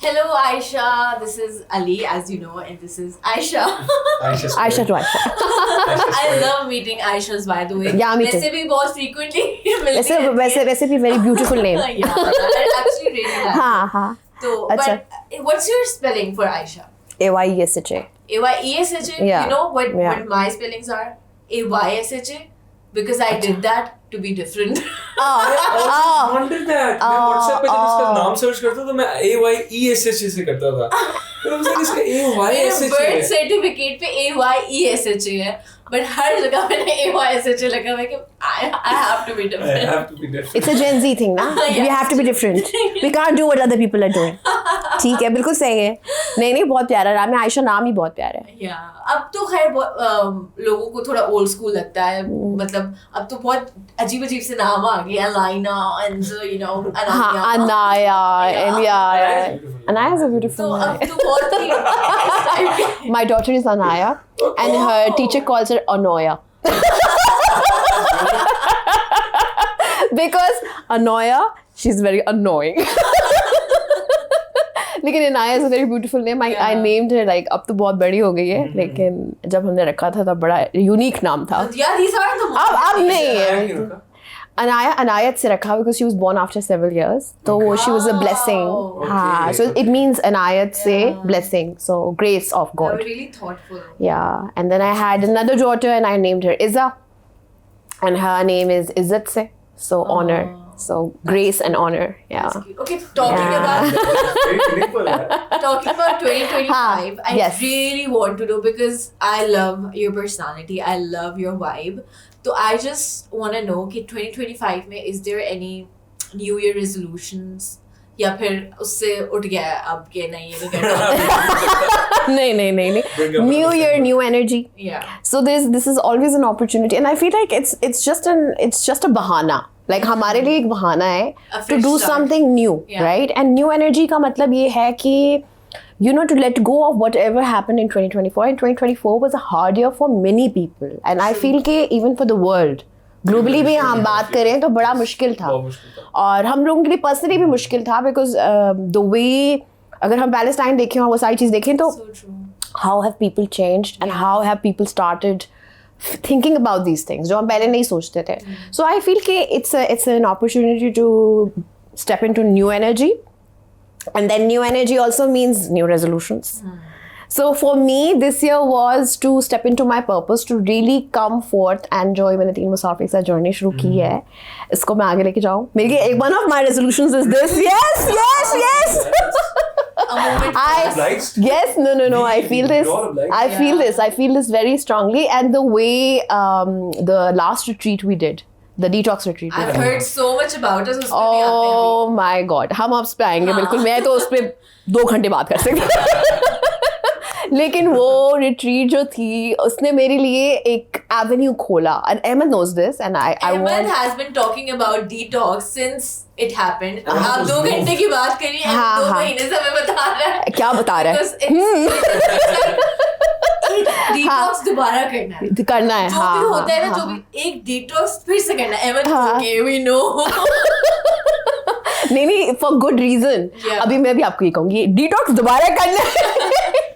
Hello, Aisha. This is Ali, as you know, and this is Aisha. Aisha to Aisha. I love meeting Aishas, by the way. Yeah, me too. वैसे भी बहुत frequently मिलते हैं. वैसे भी very beautiful name. Yeah, I actually really like it. हाँ. So, अच्छा. but what's your spelling for Aisha? AYESHA. AYESHA? Yeah. You know what Yeah. my spellings are? AYSHA? Because I did that to be different. Wanted that. मैं WhatsApp पे जब इसका नाम search करता तो मैं AYESHA से करता था. फिर मुझे इसका AYSHA बर्थ सर्टिफिकेट पे AYESHA है, but हर जगह मैंने AYSHA लगा हुआ है कि I have to be I different. have to be different. It's a Gen Z thing, ना? Yeah. We have to be different. We can't do what other people are doing. ठीक है, बिल्कुल सही है. नहीं बहुत प्यारा नाम है. आयशा नाम ही बहुत प्यारा है. Yeah. अब तो खैर लोगों को थोड़ा ओल्ड स्कूल लगता है, मतलब अब तो बहुत अजीब से नाम आ गए, Alina and you know Ananya. हाँ, Anaya and yeah. Anaya is a beautiful तो name. अब तो बहुत ही My daughter is Anaya and her teacher calls her Anoya. Because Anoya, she's very annoying. लेकिन Anaya is a very beautiful name. I named her like अब तो बहुत बड़ी हो गई है, लेकिन जब हमने रखा था तब बड़ा यूनिक नाम था. Yeah, these are the अब नहीं है. Anayat se rakha because she was born after several years. So she was a blessing. Okay. हाँ, so it means Anayat se blessing. So grace of They were God. really thoughtful. Yeah. And then I had another daughter and I named her Izza. And her name is Izzat se. So honor. So grace and honor. Yeah. Okay, talking Yeah. about Very meaningful है. talking about 2025, I yes. really want to know because I love your personality, I love your vibe. So I just want to know कि 2025 में is there any New Year resolutions या फिर उससे उठ गया है अब के नहीं ये नहीं करना. नहीं. Bring up New another year, thing. new energy. Yeah. So this is always an opportunity, and I feel like it's just a bahana. Like हमारे लिए एक बहाना है A to fresh do start. something new, Yeah. right? And new energy का मतलब ये है कि you know, to let go of whatever happened in 2024. And 2024 was a hard year for many people, and I feel कि even for the world, globally भी हम बात करें तो बड़ा मुश्किल था. बहुत मुश्किल था. और हम लोगों के लिए पर्सनली भी मुश्किल था because the way अगर हम पैलेस्टाइन देखें और वो सारी चीज़ देखें तो So true. how have people changed and how have people started thinking about these things जो हम पहले नहीं सोचते थे. So I feel कि it's an opportunity to step into new energy, and then new energy also means new resolutions. So for me this year was to step into my purpose, to really come forth and जो मैंने 3 मुसाफिर के साथ journey शुरू की है इसको मैं आगे लेके जाऊँ. मेरी one of my resolutions is this. Yes. A moment. Obliged? Yes, no. I feel this. You're obliged. I feel this very strongly. And the way the last retreat we did, the detox retreat. we I've did. heard so much about us. उसमें भी आते हैं Oh my God, हम उस पे आएंगे बिल्कुल. मैं तो उस पे 2 घंटे बात कर सकती. लेकिन वो रिट्रीट जो थी उसने मेरे लिए एक एवेन्यू खोला. And Ahmed knows this, and I Ahmed want. has been talking about detox since it happened. आप 2 घंटे की बात करिए, हाँ, 2 हाँ. महीने से हमें बता रहा है. क्या बता रहा है? डिटॉक्स दोबारा करना है. करना है. जो हाँ, भी होता है ना, हाँ, जो भी एक डिटॉक्स फिर से करना है. Ahmed, हाँ. okay, we know. नहीं फॉर गुड रीजन. Yeah. अभी मैं भी आपको ये कहूंगी डिटॉक्स दोबारा करना है.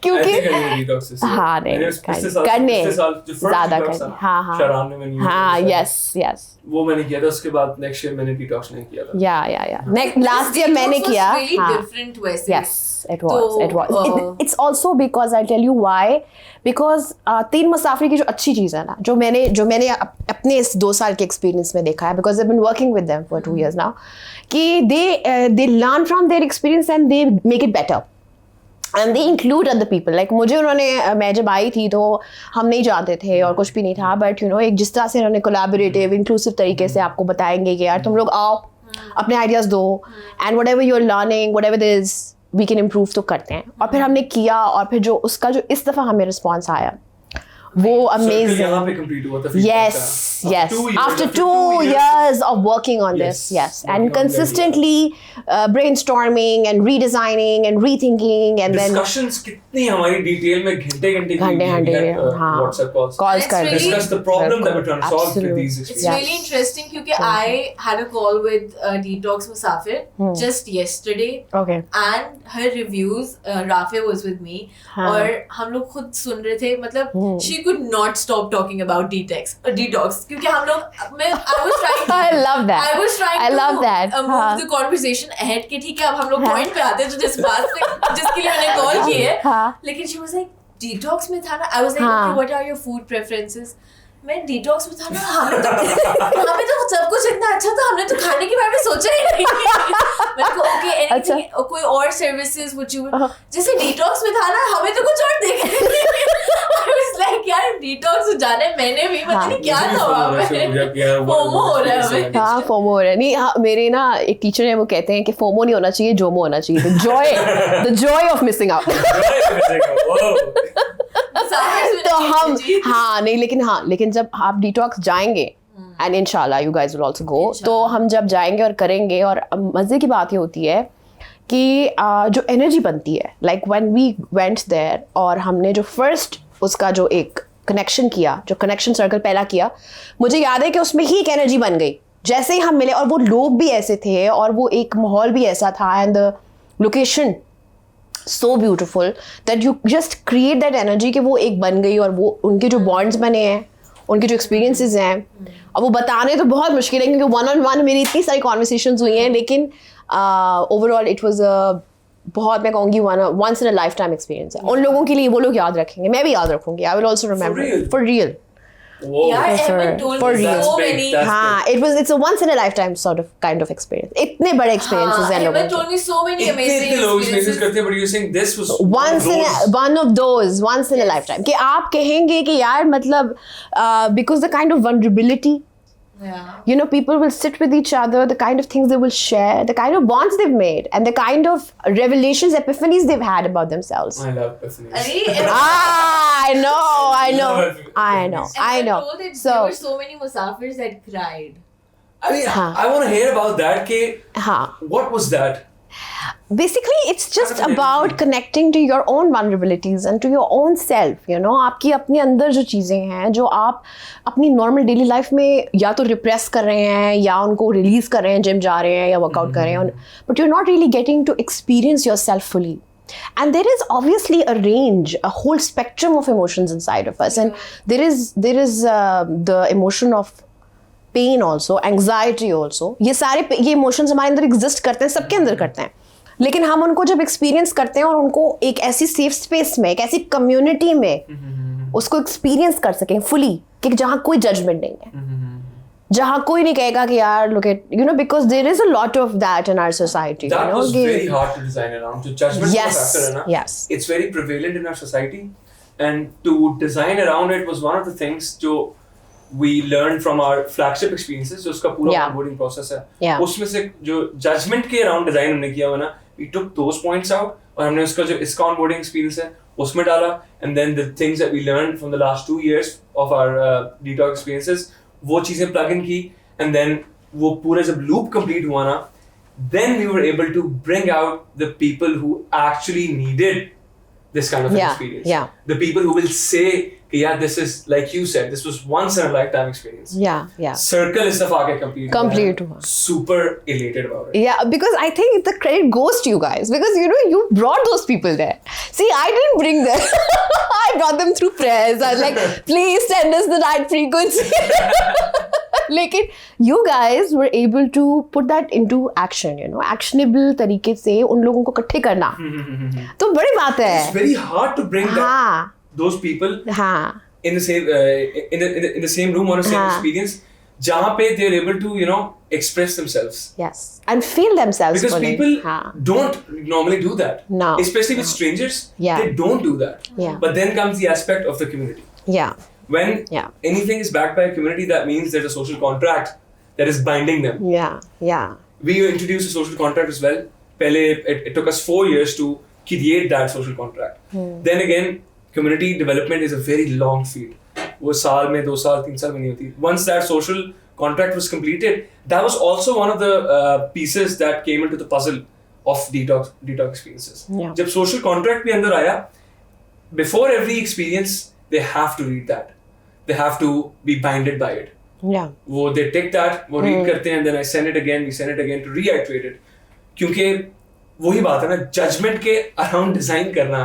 क्योंकि हाँ नहीं करने ज्यादा करने. हाँ यस वो मैंने किया था. उसके बाद नेक्स्ट ईयर मैंने डिटॉक्स नहीं किया था. या लास्ट ईयर मैंने Detox was किया. really हाँ. different वैसे. Yes, it was. तो, It's also because I'll tell you why. Because 3 मुसाफिर की जो अच्छी चीज़ है ना, जो मैंने अपने इस 2 साल के एक्सपीरियंस में देखा है, because I've been working with them for 2 years now, कि they learn from their experience and they make it better. And they include other people. Like मुझे उन्होंने, मैं जब आई थी तो हम नहीं जानते थे और कुछ भी नहीं था, but you know एक जिस तरह से उन्होंने collaborative, inclusive तरीके से आपको बताएंगे कि यार तुम लोग आओ अपने आइडियाज़ दो, and whatever you're learning, whatever it is, we can improve तो करते हैं. और फिर हमने किया, और फिर जो उसका जो इस दफ़ा हमें रिस्पॉन्स आया वो Circle amazing. यहाँ पे complete हुआ था feedback Yes, का. yes. After After 2 years of working on Yes, this, yes, working and on the consistently brainstorming and redesigning and rethinking, and then discussions कितनी हमारी डिटेल में घंटे की घंटे, हाँ. WhatsApp calls calls It's कर really- discuss the problem that we're trying to solve with Absolutely. these It's experiences. really interesting because I had a call with Detox Musafir just yesterday, okay. and her reviews, Rafe was with me, हाँ. और हम लोग खुद सुन रहे थे, मतलब she could not stop talking about detox क्योंकि हम लोग I was trying to, I love that. I was trying I to love that. move हाँ. the conversation ahead कि ठीक है अब हम लोग point पे आते हैं जो जिस बात पे जिसके लिए मैंने call की है, हाँ. लेकिन she was like detox में था ना, I was like हाँ. okay, what are your food preferences? मैं डिटॉक्स में था ना, हमें तो वहाँ पे तो सब कुछ इतना अच्छा था, हमने तो खाने के बारे में सोचा ही नहीं। मैंने कहा ओके एनीथिंग, कोई और सर्विसेज व्हिच यू, जैसे डिटॉक्स में था ना, हमें तो कुछ और देखा। I was like यार डिटॉक्स में जाना है, मैंने भी पता नहीं क्या था वहाँ पे, फोमो हो रहा है हमें। हाँ फोमो हो रहा है नहीं हाँ, मेरे ना एक टीचर है वो कहते हैं कि फोमो नहीं होना चाहिए, जोमो होना चाहिए, the Joy of missing out. तो हम हाँ नहीं लेकिन जब आप डिटॉक्स जाएंगे एंड इंशाल्लाह you guys will also go, तो हम जब जाएंगे और करेंगे, और मज़े की बात ये होती है कि जो एनर्जी बनती है, like when we went there, और हमने जो फर्स्ट उसका जो एक कनेक्शन किया, जो कनेक्शन सर्कल पहला किया, मुझे याद है कि उसमें ही एक एनर्जी बन गई जैसे ही हम मिले, और वो लोग भी ऐसे थे और वो एक माहौल भी ऐसा था, and the location so beautiful that you just create that energy कि वो एक बन गई, और वो उनके जो bonds बने हैं, उनके जो experiences हैं, और वो बताने तो बहुत मुश्किल है क्योंकि one on one मेरी इतनी सारी conversations हुई हैं, लेकिन overall it was a बहुत, मैं कहूँगी once in a lifetime experience है। उन लोगों के लिए वो लोग याद रखेंगे, मैं भी याद रखूँगी, I will also remember real? for real। यार Evan told for me real. so That's big, many, that's हाँ it's a once in a lifetime sort of kind of experience, इतने बड़े experiences हैं लोगों Evan के। told me so many इतने amazing लोग experiences experiences। करते हैं, but you're saying this was once in a lifetime कि आप कहेंगे कि यार मतलब because the kind of vulnerability, Yeah. you know, people will sit with each other, the kind of things they will share, the kind of bonds they've made, and the kind of revelations, epiphanies they've had about themselves. I love Bethany. अरे Evan- I know I Evan told it, So there were so many musafirs that cried. I mean, हाँ. I want to hear about that. Ke, हाँ, what was that? basically it's just Kind of about energy. connecting to your own vulnerabilities and to your own self, you know, आपकी अपने अंदर जो चीज़ें हैं जो आप अपनी नॉर्मल डेली लाइफ में या तो रिप्रेस कर रहे हैं या उनको रिलीज कर रहे हैं, जिम जा रहे हैं या वर्कआउट कर रहे हैं, but you are not really getting to experience your self fully. And there is obviously a range, a whole spectrum of emotions inside of us, and there is the emotion of pain also, anxiety also. ये emotions हमारे अंदर exist करते हैं, सबके अंदर करते हैं, लेकिन हम उनको जब एक्सपीरियंस करते हैं और उनको एक ऐसी सेफ स्पेस में, एक ऐसी कम्युनिटी में उसको एक्सपीरियंस कर सकें फुली, कि जहाँ कोई जजमेंट नहीं है, जहाँ कोई नहीं कहेगा कि यार look at, you know, because there is a lot of that in our society. That you know, was very hard to design around. So judgment Yes, factor है ना? yes. It's very prevalent in our society, and to design around it was one of the things जो we learned from our flagship experiences. जो उसका पूरा Yeah. onboarding process है. Yeah. उसमें से जो judgment के around design हमने किया हुआ ना, we took those points out और हमने उसका जो इसका onboarding experience है उसमें डाला, and then the things that we learned from the last 2 years of our detox experiences वो चीजें plug in की, and then वो पूरा जब loop complete हुआ ना, then we were able to bring out the people who actually needed this kind of an Yeah, experience. yeah. The people who will say, yeah, this is, like you said, this was once in a lifetime experience. yeah. Circle is the आके complete Complete हुआ है. हुआ. Super elated about it. Yeah, because I think the credit goes to you guys, because you know you brought those people there. See, I didn't bring them. I brought them through prayers. I was like, please send us the right frequency. लेकिन you guys were able to put that into action, you know, actionable तरीके से उन लोगों को इकट्ठे करना, तो बड़ी बात है. It's very hard to bring हाँ, those people हाँ, in the same in the same room or the same हाँ. experience जहाँ पे they're able to, you know, express themselves. yes, and feel themselves. Because fully. people हाँ, don't normally do that. No. Especially with strangers. Yeah. They don't do that. Yeah. But then comes the aspect of the community. yeah, When Yeah. anything is backed by a community, that means there's a social contract that is binding them. yeah. We introduced a social contract as well. Pehle, it took us 4 years to create that social contract. Then again, community development is a very long field. वो साल में 2 साल 3 साल में नहीं होती. Once that social contract was completed, that was also one of the pieces that came into the puzzle of detox experiences. Yeah. जब social contract भी अंदर आया, before every experience they have to read that, they have to be binded by it. Yeah. वो they take that, वो read करते हैं, then I send it again, we send it again to reiterate it. क्योंकि वही बात है ना, judgment के around design करना,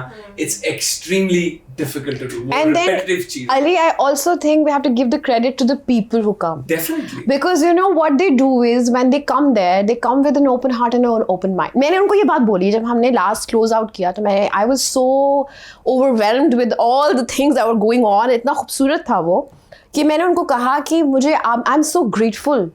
it's extremely difficult to do. And then, repetitive cheese. Ali, I also think we have to give the credit to the people who come. Definitely. Because you know what they do is when they come there, they come with an open heart and an open mind. मैंने उनको ये बात बोली जब हमने last close out किया तो I was so overwhelmed with all the things that were going on. इतना खूबसूरत था वो कि मैंने उनको कहा कि मुझे I'm so grateful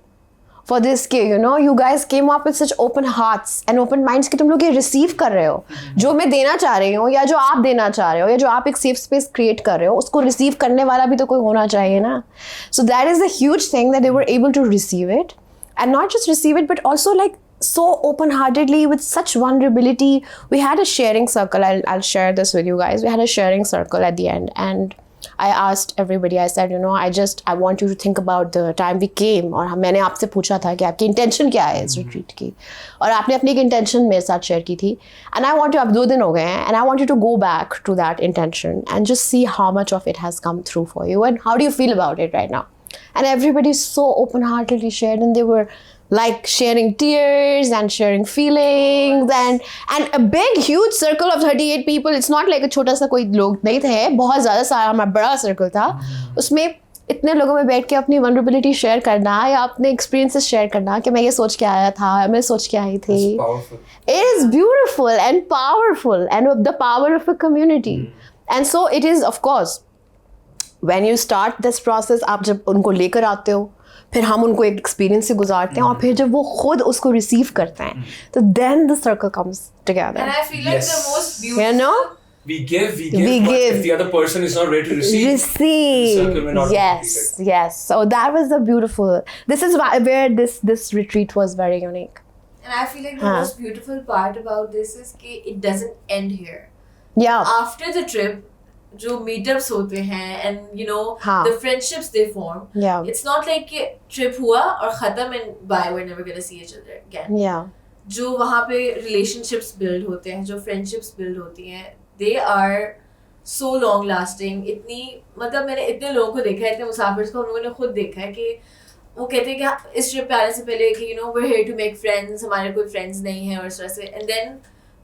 for this कि you know you guys came up with such open hearts and open minds कि तुम लोग ये receive कर रहे हो जो मैं देना चाह रही हूँ या जो आप देना चाह रहे हो या जो आप एक safe space create कर रहे हो उसको receive करने वाला भी तो कोई होना चाहिए ना. So that is a huge thing that they were able to receive it and not just receive it but also like so open-heartedly with such vulnerability. We had a sharing circle. I'll share this with you guys. We had a sharing circle at the end and I asked everybody, I said, you know, I want you to think about the time we came और मैंने आपसे पूछा था कि आपकी intention क्या है इस retreat की और आपने अपनी एक intention मेरे साथ share की थी and I want you, अब 2 दिन हो गए हैं and I want you to go back to that intention and just see how much of it has come through for you and how do you feel about it right now. And everybody so open-heartedly shared and they were like sharing tears and sharing feelings and a big huge circle of 38 people. It's not like a छोटा सा कोई लोग नहीं थे, बहुत ज़्यादा सारा हमारा बड़ा सर्कल था. उसमें इतने लोगों में बैठ के अपनी vulnerability शेयर करना या अपने experiences शेयर करना कि मैं ये सोच के आया था, मैं सोच के आई थी. It is beautiful and powerful and the power of a community. And so it is, of course, when you start this process, आप जब उनको लेकर आते हो फिर हम उनको एक एक्सपीरियंस से गुजारते हैं और फिर जब वो खुद उसको रिसीव करते हैं तो then the circle comes together. And I feel like the most beautiful, you know, we give, but if the other person is not ready to receive, the circle may not be completed. Yes. So that was the beautiful. This is where this retreat was very unique. and I feel like the most beautiful part about this is कि it doesn't end here. Yeah. After the trip, जो meetups होते हैं and you know the friendships they form. Yeah. It's not like कि trip हुआ और खत्म and bye, we're never gonna see each other again. Yeah. जो वहाँ पे relationships build होते हैं, जो friendships build होती हैं, they are so long lasting. इतनी मतलब मैंने इतने लोगों को देखा है, इतने मुसाफिर को हम लोगों ने खुद देखा है कि वो कहते हैं कि इस ट्रिप पे आने से पहले कि you know we're here to make friends, हमारे कोई friends नहीं हैं और इस तरह से, and then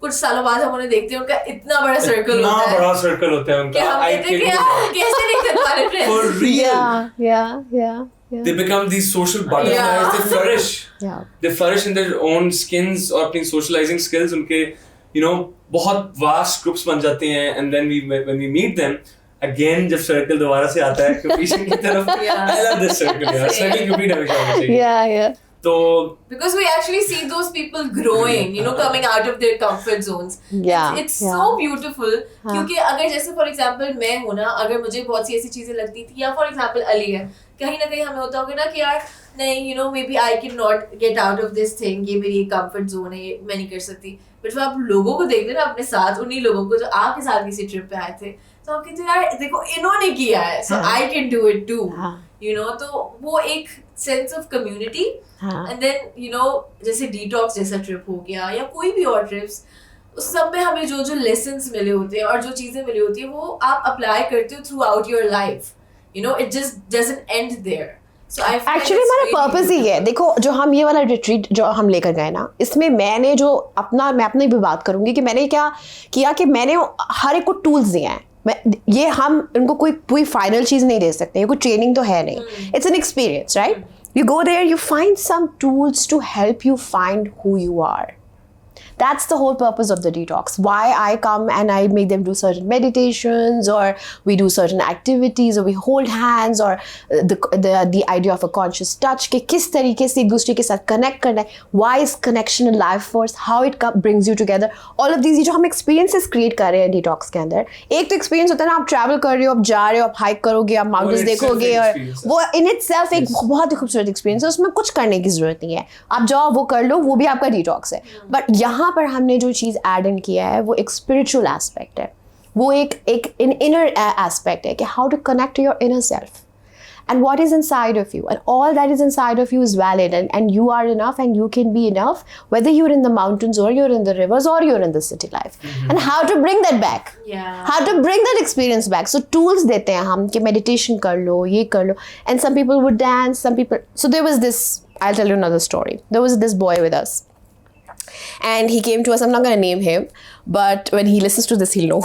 कुछ सालों बाद हम उन्हें देखते हैं उनका इतना बड़ा सर्कल होता है, इतना बड़ा सर्कल होता है उनका, हम कहते हैं कि यार कैसे नहीं कर पा रहे friends. For real. Yeah. They become these social butterflies. They flourish. Yeah. They flourish in their own skins और अपनी socializing skills उनके you know बहुत vast groups बन जाते हैं and then when we meet them again जब circle दोबारा से आता है completion की तरफ, I love this circle यार, circle complete हमेशा होना चाहिए. Yeah. तो because we actually see those people growing, you know, coming out of their comfort zones. Yeah. It's so beautiful. क्योंकि अगर जैसे for example मैं हूँ ना, अगर मुझे बहुत सी ऐसी चीजें लगती थी या for example अली है, कहीं ना कहीं हमें होता होगा ना कि यार नहीं, you know, maybe I cannot get out of this thing, ये मेरी comfort zone है, ये मैं नहीं कर सकती. But जब आप लोगों को देखते हैं ना अपने साथ, उन्हीं लोगों को जो आपके साथ किसी ट्रिप पे आए थे, तो आप कहते हैं यार देखो इन्होंने किया है, so I can do it too. You know, तो वो एक sense of community. And then you know जैसे detox जैसा ट्रिप हो गया या कोई भी और ट्रिप्स, उस सब में हमें जो lessons मिले होते हैं और जो चीजें मिली होती है वो आप अप्लाई करते हो throughout your life. You know, it just doesn't end there. So I feel actually हमारा पर्पस ही है, देखो जो हम ये वाला रिट्रीट जो हम लेकर गए ना, इसमें मैंने जो मैं अपनी भी बात करूंगी कि मैंने क्या किया कि मैंने हर एक को टूल्स दिए हैं. ये हम उनको कोई फाइनल चीज नहीं दे सकते, ये कोई ट्रेनिंग तो है नहीं, it's an experience, right? You go there, you find some tools to help you find who you are. That's the whole purpose of the detox. Why I come and I make them do certain meditations, or we do certain activities, or we hold hands, or the idea of a conscious touch. कि किस तरीके से एक दूसरे के साथ connect करना है. Why is connection a life force? How it brings you together. All of these जो हम experiences create कर रहे हैं detox के अंदर. एक तो experience होता है ना, आप travel कर रहे हो, आप जा रहे हो, आप hike करोगे, आप mountains देखोगे, और वो in itself एक बहुत ही खूबसूरत experience है. उसमें कुछ करने की जरूरत नहीं है. आप जाओ वो कर लो, वो भी आपका detox है. But यहाँ पर हमने जो चीज़ ऐड इन किया है वो एक स्पिरिचुअल एस्पेक्ट है. वो एक inner aspect है कि how to connect to your inner self and what is inside of you, and all that is inside of you is valid, and you are enough and you can be enough whether you're in the mountains or you're in the rivers or you're in the city life. And how to bring that back, how to bring that experience back. So tools देते हैं हम कि meditation कर लो, ये कर लो, and some people would dance, some people. So there was this, I'll tell you another story. There was this boy with us and he came to us. I'm not going to name him, but when he listens to this he'll know.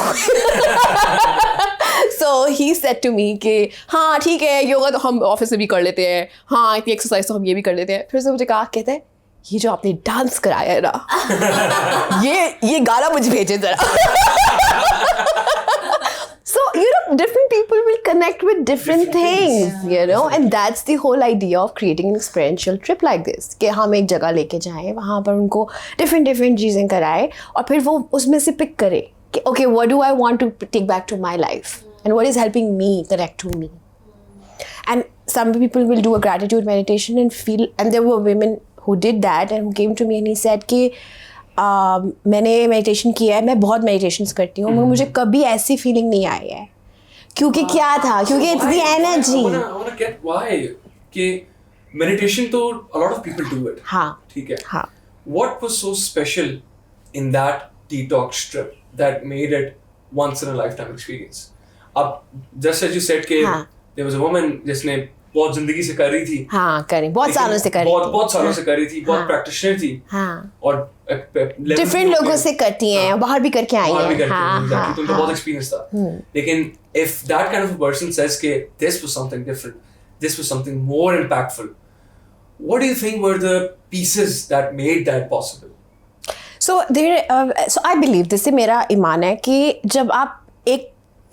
So he said to me कि हाँ ठीक है, योगा तो हम office में भी कर लेते हैं, हाँ इतनी एक्सरसाइज तो हम ये भी कर लेते हैं. फिर से मुझे कहा, कहते हैं ये जो आपने डांस कराया है ना, ये गाना मुझे भेजे जरा. So different people will connect with different things, and that's the whole idea of creating an experiential trip like this. कि हम एक जगह लेके जाएं, वहाँ पर उनको different चीज़ें कराएं और फिर वो उसमें से pick करें कि okay, what do I want to take back to my life and what is helping me connect to me. And some people will do a gratitude meditation and feel, and there were women who did that and who came to me and he said कि मैंने meditation किया है, मैं बहुत meditations करती हूँ, मगर मुझे कभी ऐसी फीलिंग नहीं आई है. क्योंकि क्या था, क्योंकि it's the energy. I wanna get why कि meditation तो a lot of people do it. हाँ, ठीक है. हाँ. What was so special in that detox trip that made it once in a lifetime experience? अब just as you said कि there was a woman जिसने बहुत जिंदगी से कर रही थी. हाँ, करी, बहुत सालों से करी थी. बहुत सालों से कर रही थी, बहुत प्रैक्टिशनर थी. हाँ. और डिफरेंट लोगों से करती हैं, बाहर भी करके आई हैं. हाँ, तो उनका बहुत एक्सपीरियंस था. लेकिन if that kind of a person says कि this was something different, this was something more impactful, what do you think were the pieces that made that possible? So I believe, this is मेरा ईमान है कि जब आप एक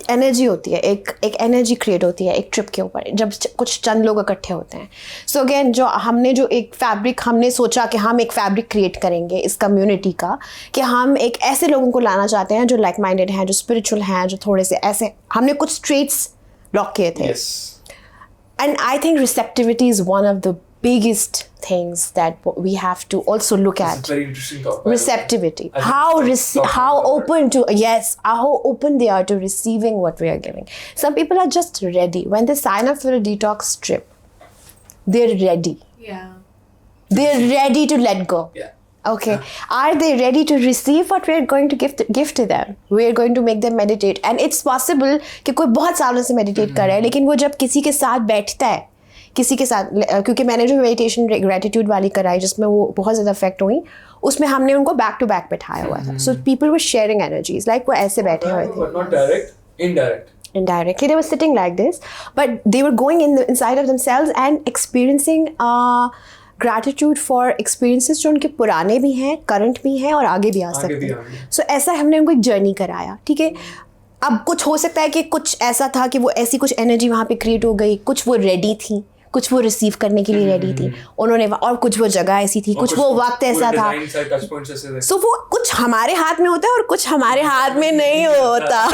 energy होती है, एक एनर्जी क्रिएट होती है एक ट्रिप के ऊपर, जब कुछ चंद लोग इकट्ठे होते हैं. सो अगेन जो एक फैब्रिक हमने सोचा कि हम एक फैब्रिक क्रिएट करेंगे इस कम्युनिटी का, कि हम एक ऐसे लोगों को लाना चाहते हैं जो लाइक माइंडेड हैं, जो स्पिरिचुअल हैं, जो थोड़े से ऐसे, हमने कुछ ट्रेट्स लॉक किए थे. And I think receptivity is one of the biggest things that we have to also look at. Very interesting topic. Receptivity. How open to, yes, how open they are to receiving what we are giving. Some people are just ready. When they sign up for a detox trip, they're ready. Yeah. They're ready to let go. Yeah. Okay. Are they ready to receive what we are going to give to them? We are going to make them meditate. And it's possible कि कोई बहुत सालों से meditate कर रहा है, लेकिन वो जब किसी के साथ बैठता है, किसी के साथ, क्योंकि मैंने जो मेडिटेशन ग्रेटिट्यूड वाली कराई जिसमें वो बहुत ज़्यादा इफेक्ट हुई, उसमें हमने उनको बैक टू बैक बैठाया हुआ था. So people were sharing energies, like वो ऐसे बैठे हुए थे. Not direct, indirect. Indirectly, they were sitting like this, but they were going inside of themselves and experiencing gratitude for experiences जो उनके पुराने भी हैं, करंट भी हैं और आगे भी आ सकते हैं. सो ऐसा हमने उनको एक जर्नी कराया. ठीक है. अब कुछ हो सकता है कि कुछ ऐसा था कि वो ऐसी कुछ एनर्जी वहाँ पे क्रिएट हो गई, कुछ वो रेडी थी, कुछ वो रिसीव करने के लिए रेडी थी उन्होंने, और कुछ वो जगह ऐसी थी, कुछ वो वक्त ऐसा था. सो वो कुछ हमारे हाथ में होता है और कुछ हमारे हाथ में नहीं होता.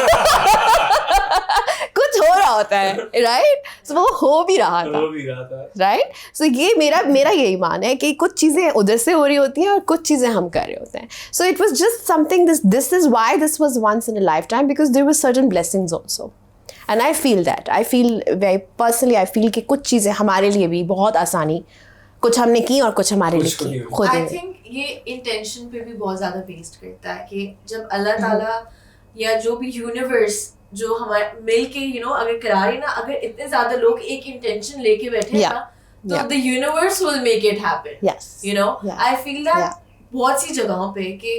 कुछ हो रहा होता है, राइट. सो वो हो भी रहा था, राइट. सो ये मेरा यही मान है कि कुछ चीज़ें उधर से हो रही होती हैं और कुछ चीज़ें हम कर रहे होते हैं. So it was just something, this is why this was once in a lifetime, because there were certain blessings also. And I feel that. I feel very personally, I feel कि कुछ चीज़ें हमारे लिए भी बहुत आसानी, कुछ हमने की और कुछ हमारे लिए की खुद. I think ये intention पे भी बहुत ज़्यादा based करता है कि जब अल्लाह ताला या जो भी यूनिवर्स जो हमारे मिल के अगर करा रही ना, अगर इतने ज़्यादा लोग एक intention लेके बैठे ना, तो the universe will make it happen. Yes. I feel that बहुत सी जगहों पे कि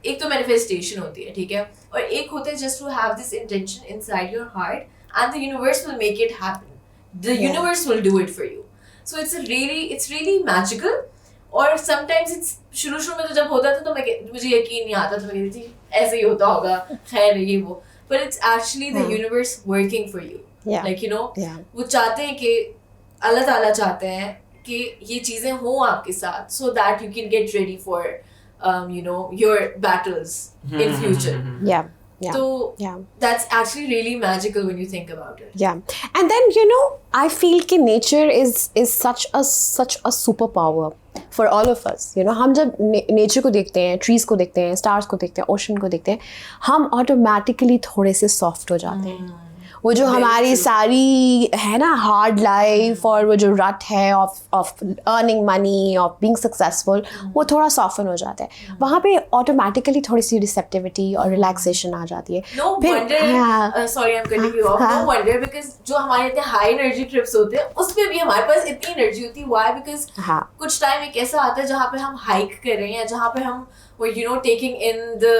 एक तो मैनिफेस्टेशन होती है, ठीक है, और एक होता है just to have this intention inside your heart and the universe will make it happen. The universe will do it for you. So it's really magical. और समटाइम्स इट्स शुरू में तो जब होता था तो मुझे यकीन नहीं आता था, मैं कहती थी ऐसे ही होता होगा, खैर ये वो, but it's actually the universe working for you. Like वो चाहते हैं कि अल्लाह ताला चाहते हैं कि ये चीज़ें हों आपके साथ, so that you can get ready for your battles in future. Yeah. So that's actually really magical when you think about it. Yeah. And then I feel that nature is such a superpower. For all of us, you know, हम जब nature को देखते हैं, trees को देखते हैं, stars को देखते हैं, ओशन को देखते हैं, हम ऑटोमेटिकली थोड़े से सॉफ्ट हो जाते हैं. वो जो हमारी सारी है ना हार्ड लाइफ और वो जो रट है of earning money, of being successful, वो थोड़ा सॉफ्टन हो जाता है. वहाँ पे ऑटोमेटिकली थोड़ी सी रिसेप्टिविटी और रिलैक्सेशन आ जाती है. No wonder, sorry I'm cutting you off. No wonder, because जो हमारे इतने हाई एनर्जी ट्रिप्स होते हैं उसमें भी हमारे पास इतनी एनर्जी होती है. Why? Because कुछ टाइम एक ऐसा आता है जहाँ पे हम हाइक कर रहे हैं या जहाँ पे हम वो you know taking in the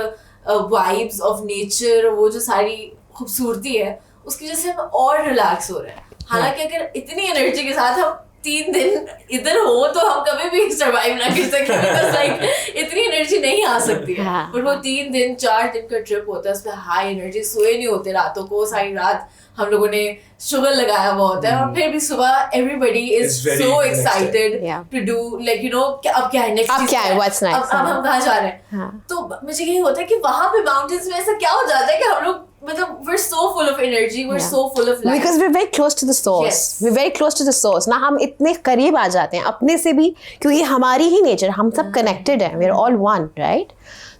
vibes of nature, वो जो सारी खूबसूरती है उसकी वजह से हम और रिलैक्स हो रहे हैं. हालांकि अगर इतनी एनर्जी के साथ हम 3 दिन इधर हो तो हम कभी भी सर्वाइव ना कर सकें, बिकॉज़ लाइक इतनी एनर्जी नहीं आ सकती है. बट वो 3 दिन 4 दिन का ट्रिप होता है, उसमें हाई एनर्जी, सोए नहीं होते रातों को, सारी रात हम लोगों ने शुगर लगाया हुआ होता है और फिर भी सुबह everybody is so excited to do like you know अब क्या है नेक्स्ट, अब क्या है, व्हाट्स नेक्स्ट, अब हम कहाँ जा रहे हैं. तो मुझे यही होता है कि वहां पे माउंटेन्स में ऐसा क्या हो जाता है कि हम लोग मतलब we're so full of energy, we're so full of life. Because we're very close to the source. Yes. We're very close to the source. ना हम इतने करीब आ जाते हैं अपने से भी, क्योंकि हमारी ही नेचर, हम सब कनेक्टेड हैं, we're all one, right?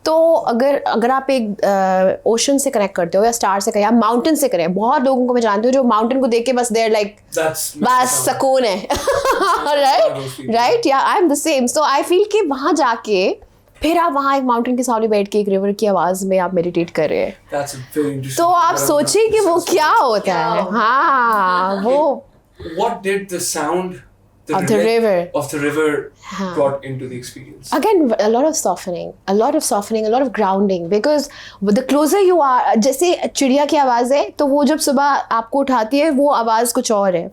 तो अगर आप एक ओशन से कनेक्ट करते हो या स्टार से करें या माउंटेन से करें, बहुत लोगों को मैं जानती हूँ जो माउंटेन को देख के बस देर लाइक बस सुकून है, राइट? या I am the same. So I feel कि वहाँ जाके फिर आप वहाँ एक माउंटेन के सामने बैठ के एक रिवर की आवाज में आप मेडिटेट कर रहे हैं, तो आप सोचिए कि वो क्या होता है. हाँ, वो What did the sound of the river brought into the experience? Again, a lot of softening, a lot of grounding, because the closer you are, जैसे चिड़िया की आवाज़ है तो वो जब सुबह आपको उठाती है वो आवाज़ कुछ और है,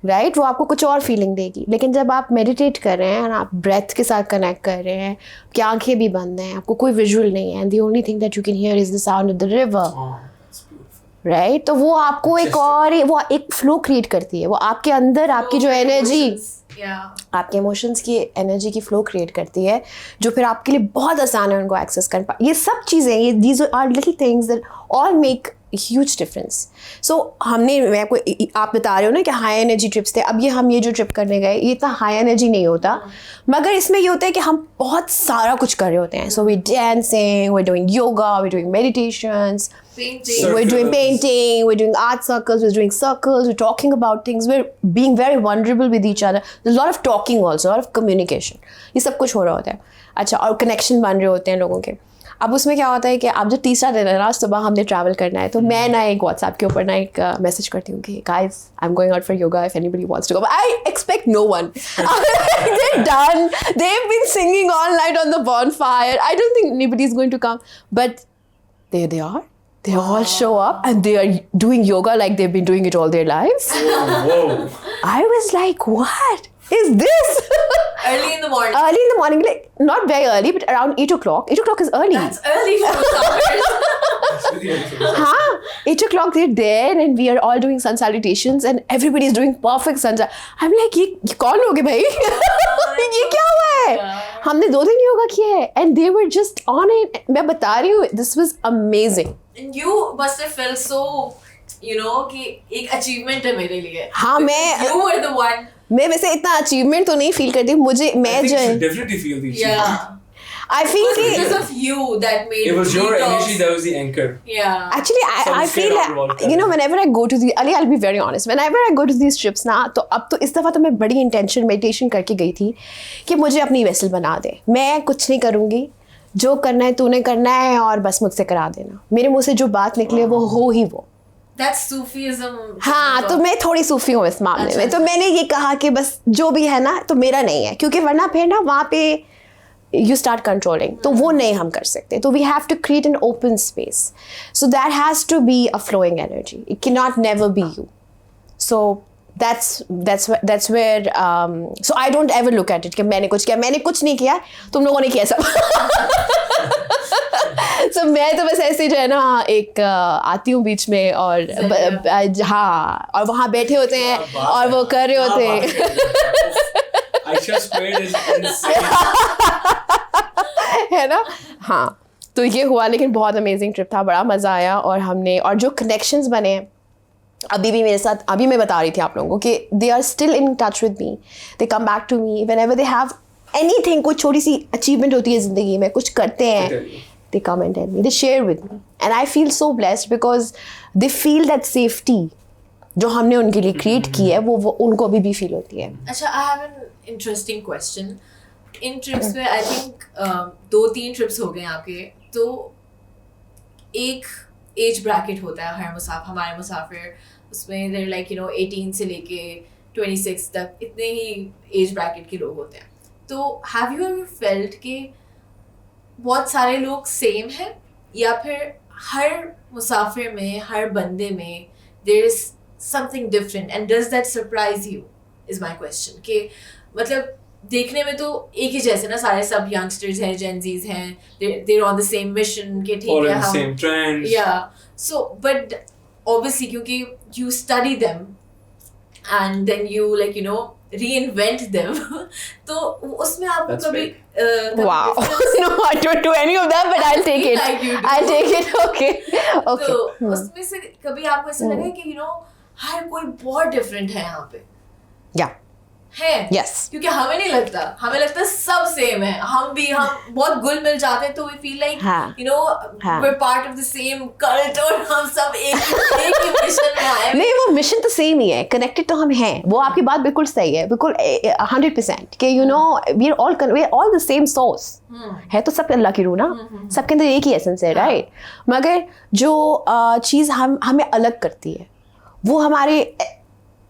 राइट? वो आपको कुछ और फीलिंग देगी. लेकिन जब आप मेडिटेट कर रहे हैं और आप ब्रेथ के साथ कनेक्ट कर रहे हैं, कि आंखें भी बंद हैं, आपको कोई विजुअल नहीं है, and the only thing that you can hear is the sound of the river, right? तो वो आपको एक और वो एक फ्लो क्रिएट करती है, वो आपके अंदर आपकी जो एनर्जी, आपके इमोशंस की एनर्जी की फ्लो क्रिएट करती है, जो फिर आपके लिए बहुत आसान है उनको एक्सेस कर पा. ये सब चीज़ें, ये these are little things that all make huge difference. So हमने, मैं आपको, आप बता रहे हो ना कि हाई एनर्जी ट्रिप्स थे, अब हम ये जो ट्रिप करने गए ये इतना हाई एनर्जी नहीं होता, मगर इसमें ये होता है कि हम बहुत सारा कुछ कर रहे होते हैं. So we dancing, we doing yoga, we doing meditations, we're doing painting, we're doing art circles, we're doing circles, we're talking about things, we're being very vulnerable with each other. There's a lot of talking also, a lot of communication. ये सब कुछ हो रहा होता है. अच्छा, और connection बन रहे होते हैं लोगों के. अब उसमें क्या होता है कि अब जो तीसरा दिन है ना, सुबह हमने ट्रैवल करना है, तो मैं ना एक व्हाट्सएप के ऊपर ना एक मैसेज करती हूँ कि guys, I am going out for yoga, if anybody wants to go. I expect no one. They're done. They've been singing all night on the bonfire. I don't think anybody is going to come, but there they are. They all show up and they are doing yoga like they've been doing it all their lives. Whoa. I was like, what is this? Early in the morning. Early in the morning, like not very early, but around 8 o'clock. 8 o'clock is early. That's early for summers. Huh? 8 o'clock they're there and we are all doing sun salutations and everybody is doing perfect sunset. I'm like, ये कौन लोग हैं भाई? ये क्या हुआ है? हमने 2 दिन योगा किया है and they were just on it. मैं बता रही हूँ, this was amazing. And you must have felt so, you know, कि एक achievement है मेरे लिए. हाँ, मैं You were the one. मैं वैसे इतना अचीवमेंट तो नहीं फील करती मुझे. मैं I think जो you should definitely feel the Yeah. achievement. I feel It was कि because of you that made It was your detox. energy that was the anchor. Yeah. actually I Some feel fear revolved you know whenever I go to the I'll be very honest, whenever I go to these trips ना, तो अब तो इस दफ़ा तो मैं बड़ी intention meditation करके गई थी कि मुझे अपनी वेसल बना दे, मैं कुछ नहीं करूँगी, जो करना है तूने करना है और बस मुझसे करा देना, मेरे मुँह से जो बात निकले वो हो ही वो. That's Sufism. हाँ, तो मैं थोड़ी सूफी हूँ इस मामले में. तो मैंने ये कहा कि बस जो भी है ना तो मेरा नहीं है, क्योंकि वरना फिर ना वहाँ पे you start controlling, तो वो नहीं हम कर सकते. तो we have to create an open space, so that has to be a flowing energy. It cannot never be you. So that's where so I don't ever look at it कि मैंने कुछ किया, मैंने कुछ नहीं किया, तुम लोगों ने किया सब. So मैं तो बस ऐसे जो है ना एक आती हूँ बीच में और हाँ, और वहाँ बैठे होते हैं और वो कर रहे होते हैं. Aisha squared is insane. है ना. हाँ, तो ये हुआ, लेकिन बहुत अमेजिंग ट्रिप था, बड़ा मज़ा आया. और हमने, और जो कनेक्शंस बने अभी भी मेरे साथ, अभी मैं बता रही थी आप लोगों को कि they are still in touch with me, they come back to me whenever they have anything, कोई छोटी सी achievement होती है ज़िंदगी में, कुछ करते हैं, they come and tell me, they share with me, and I feel so blessed because they feel that safety जो हमने उनके लिए create की है, वो उनको अभी भी feel होती है. अच्छा, I have an interesting question. In trips में आई थिंक 2-3 ट्रिप्स हो गए आपके, तो एक एज ब्रैकेट होता है हमारे मुसाफिर, उसमें देयर लाइक 18 से लेके 26 तक इतने ही एज ब्रैकेट के लोग होते हैं. तो हैव यू एवर फेल्ट कि बहुत सारे लोग सेम हैं, या फिर हर मुसाफिर में, हर बंदे में there is something different, and does that surprise you is my question. कि मतलब देखने में तो एक ही जैसे ना, सारे सब यंगस्टर्स हैं, जेनजीज हैं, they're on the same mission के ठीक है, हम same trends. Yeah, so but obviously क्योंकि you study them and then you reinvent them तो उसमें आपको कभी wow no, I don't do any of that, but I'll take it. Like you do. I'll take it. Okay. तो उसमें से कभी आपको ऐसा लगा कि हर कोई बहुत डिफरेंट है यहाँ पे yeah है. yes, क्योंकि हमें नहीं लगता, हमें लगता है सब सेम है, हम बहुत घुल मिल जाते हैं, तो we feel like we're part of the same cult और हम सब एक ही मिशन में आए. नहीं, वो मिशन तो सेम ही है, कनेक्टेड तो हम हैं, वो आपकी बात बिल्कुल सही है, बिल्कुल 100% कि we are all the same source है, तो सब अल्लाह की रूह ना, सबके अंदर एक ही एसेंस है, राइट. मगर जो चीज़ हमें अलग करती है वो हमारे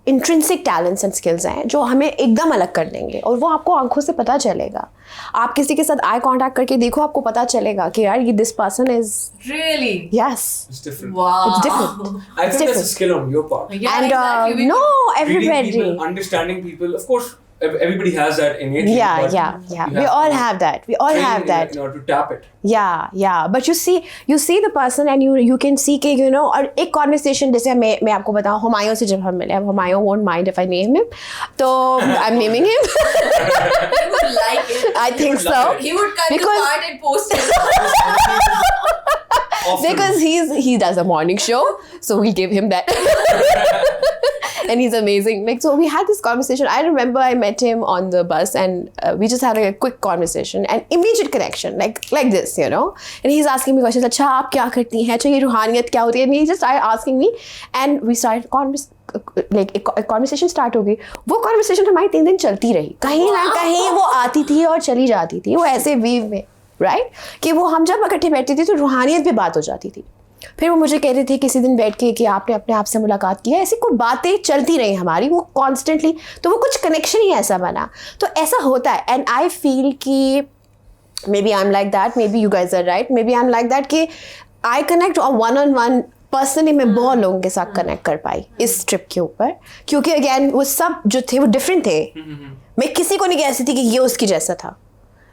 इंट्रिंसिक टैलेंट्स एंड स्किल्स हैं, जो हमें एकदम अलग कर देंगे, और वो आपको आंखों से पता चलेगा. आप किसी के साथ आई कांटेक्ट करके देखो, आपको पता चलेगा कि यार ये this person is really yes, It's different. wow, it's different. I think that's a skill on your part. Yeah, And exactly. no, Reading everybody. people, understanding people. Of course, everybody has that innately. Yeah. but We you all to have that. We all train have that. in order to tap it. Yeah. But you see the person and you can see कि और एक conversation, जैसे मैं आपको बताऊँ, हुमायूं से जब हम मिले, अब Humayun won't mind if I name him, तो I'm naming him. He would like it. I think would so. love it. He would cut the Because- card and post it. Often. Because he does a morning show, so we give him that. And he's amazing. Like, so we had this conversation. I remember I met him on the bus, and we just had a quick conversation and immediate connection, like this, And he's asking me questions. अच्छा, आप क्या करती हैं? अच्छा, ये रूहानियत क्या होती है? And he just started asking me, and we started एक conversation start हो गई. वो conversation हमारी 3 दिन चलती रही. कहीं ना कहीं वो आती थी और चली जाती थी. वो ऐसे weave में, right? कि वो हम जब इकट्ठे बैठते थे तो रूहानियत पे बात हो जाती थी. फिर वो मुझे कह रही थी किसी दिन बैठ के कि आपने अपने आप से मुलाकात की है. ऐसी कोई बातें चलती रही हमारी, वो कॉन्स्टेंटली, तो वो कुछ कनेक्शन ही ऐसा बना. तो ऐसा होता है. एंड आई फील कि maybe I am like that, maybe you guys are right, maybe I am like that कि आई कनेक्ट one-on-one. पर्सनली मैं बहुत लोगों के साथ कनेक्ट कर पाई इस ट्रिप के ऊपर, क्योंकि अगेन वो सब जो थे वो डिफरेंट थे. मैं किसी को नहीं कह सकती कि ये उसकी जैसा था.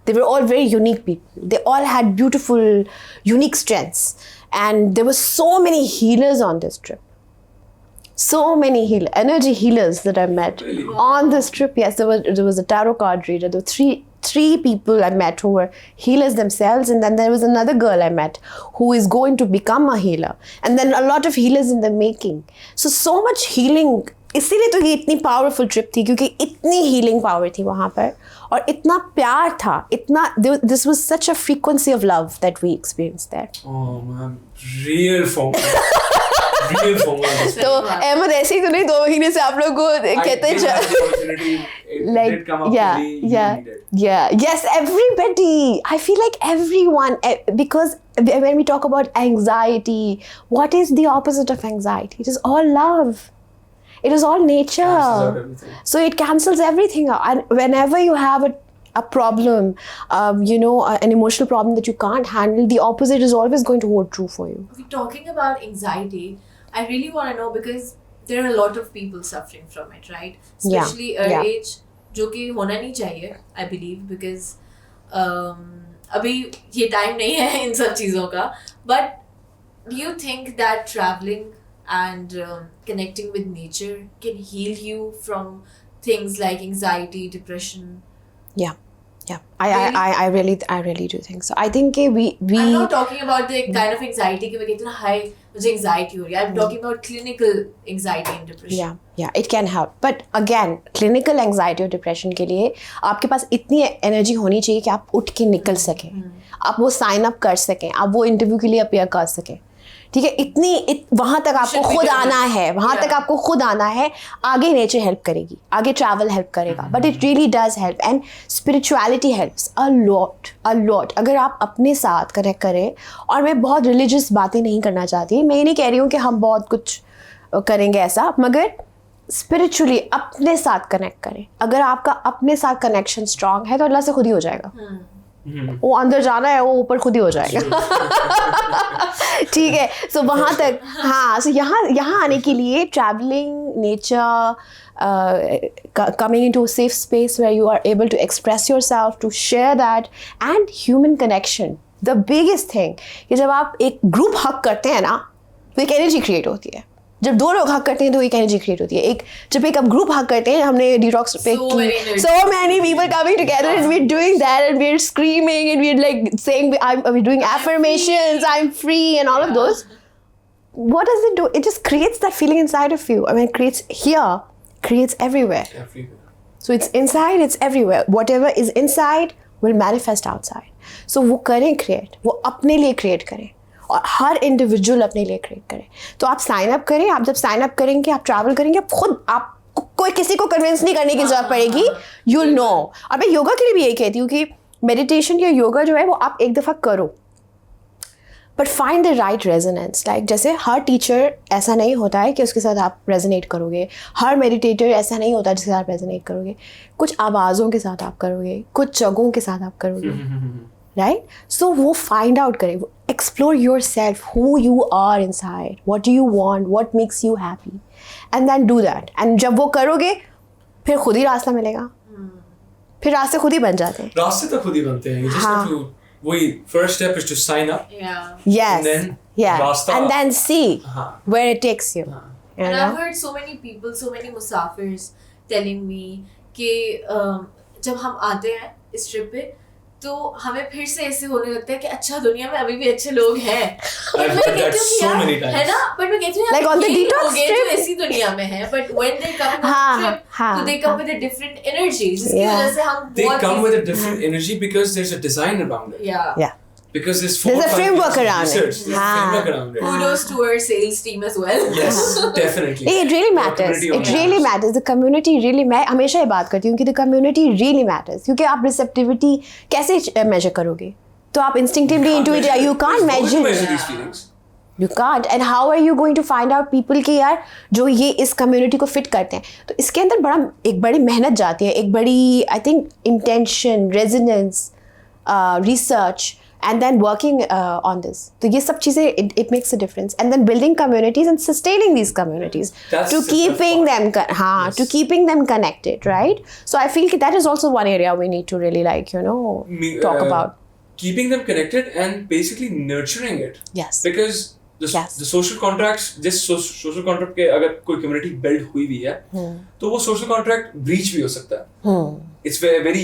They were all very unique people. They all had beautiful, unique strengths. And there were so many healers on this trip. So many energy healers that I met on this trip. Yes, there was a tarot card reader. There were three people I met who were healers themselves. And then there was another girl I met who is going to become a healer. And then a lot of healers in the making. So much healing. इसीलिए तो ये इतनी powerful trip थी, क्योंकि इतनी healing power थी वहाँ पर, और इतना प्यार था, इतना this was such a frequency of love that we experienced there. Oh man, real FOMO. Real FOMO. तो अहमद ऐसे ही तो नहीं 2 महीने से आप लोग को कहते I did have the opportunity. It did come up yeah, really, you yeah, needed. yeah, yes, everybody. I feel like everyone, because when we talk about anxiety, what is the opposite of anxiety? It is all love. It is all nature. Cancels out everything. So it cancels everything out. And whenever you have a problem, an emotional problem that you can't handle, the opposite is always going to hold true for you. We're talking about anxiety. I really want to know, because there are a lot of people suffering from it, right? Especially early age, जो कि होना नहीं चाहिए, I believe, because अभी ये time नहीं है इन सब चीज़ों का. But do you think that traveling and connecting with nature can heal you from things like anxiety, depression? Yeah, I really do think so. I think we I'm not talking about the kind of anxiety कि मैं कहती हूँ हाय मुझे anxiety हो रही है. I'm talking about clinical anxiety and depression. yeah, it can help. But again, clinical anxiety और depression के लिए आपके पास इतनी एनर्जी होनी चाहिए कि आप उठ के निकल सकें, आप वो साइन अप कर सकें, आप वो इंटरव्यू के लिए अपियर कर सकें. ठीक है, वहाँ तक आपको खुद आना है, वहाँ तक आपको खुद आना है. आगे नेचर हेल्प करेगी, आगे ट्रैवल हेल्प करेगा, but it really does help. And spirituality helps a lot. अगर आप अपने साथ कनेक्ट करें, और मैं बहुत रिलीजियस बातें नहीं करना चाहती, मैं ये नहीं कह रही हूँ कि हम बहुत कुछ करेंगे ऐसा, मगर स्पिरिचुअली अपने साथ कनेक्ट करें. अगर आपका अपने साथ कनेक्शन स्ट्रांग है तो अल्लाह से खुद ही हो जाएगा. वो अंदर जाना है, वो ऊपर खुद ही हो जाएगा. ठीक है, सो वहाँ तक, हाँ, सो यहाँ आने के लिए travelling, nature, coming into a safe space where you are able to express yourself, to share that, and human connection. The biggest thing कि जब आप एक ग्रुप हक करते हैं ना, तो एक एनर्जी क्रिएट होती है. जब दो लोग हक करते हैं तो एक एनर्जी क्रिएट होती है. जब आप ग्रुप हक करते हैं, हमने डिटॉक्स पे की, so many people coming together and we're doing that and we're screaming and we're like saying we're doing affirmations, I'm free and all of those. What does it do? It just creates that feeling inside of you. I mean, it creates here, creates everywhere. So it's inside, it's everywhere. Whatever is inside will manifest outside. So वो करें create, वो अपने लिए create करें, और हर individual अपने लिए create करें. तो आप साइन अप करें. आप जब साइन अप करेंगे, आप ट्रैवल करेंगे, आप खुद, आप कोई किसी को कन्विंस नहीं करने की जरूरत पड़ेगी. You know. और मैं योगा के लिए भी यही कहती हूँ कि मेडिटेशन या योगा जो है वो आप एक दफ़ा करो, but find the right resonance. Like जैसे हर टीचर ऐसा नहीं होता है कि उसके साथ आप रेजोनेट करोगे, हर मेडिटेटर ऐसा नहीं होता जिसके साथ रेजोनेट करोगे. कुछ आवाज़ों के साथ आप करोगे, कुछ जगहों के साथ आप करोगे, राइट. सो वो फाइंड आउट करें, explore yourself, who you are inside, what do you want, what makes you happy, and then do that. And जब वो करोगे, फिर खुद ही रास्ता मिलेगा. फिर रास्ते खुद ही बन जाते हैं. रास्ते तो खुद ही बनते हैं. You just have to, वही first step is to sign up. Yes. And then रास्ता, and then see where it takes you. And I've heard so many people, so many musafirs telling me कि जब हम आते हैं इस trip पे, तो हमें फिर से ऐसे होने लगता है कि अच्छा दुनिया में अभी भी अच्छे लोग हैं. I've heard that so many times. है ना, बट मैं कहती हूँ like on the detox trip, जो ऐसी दुनिया में है, but when they come on the trip, so they come with a different energy. जिसकी वजह से हम they come with a different energy because there's a design around it. Yeah. Because there's a framework around it. Framework around it. Kudos to our sales team as well. Yes, definitely. It really matters. It really matters. The community really, मैं हमेशा ये बात करती हूँ कि the community really matters. क्योंकि आप receptivity कैसे measure करोगे? तो आप instinctively into it, you can't measure these feelings. You can't. And how are you going to find out people कि यार जो ये इस community को fit करते हैं? तो इसके अंदर एक बड़ी मेहनत जाती है, एक बड़ी I think intention, resonance, research, and then working on this. तो ये सब चीज़ें it makes a difference. And then building communities and sustaining these communities. That's to keeping them to keeping them connected, right? So I feel that is also one area we need to really talk about. Keeping them connected and basically nurturing it. Yes. Because the social contracts, जिस social contract के अगर कोई community build हुई भी है, तो वो social contract breach भी हो सकता है. It's very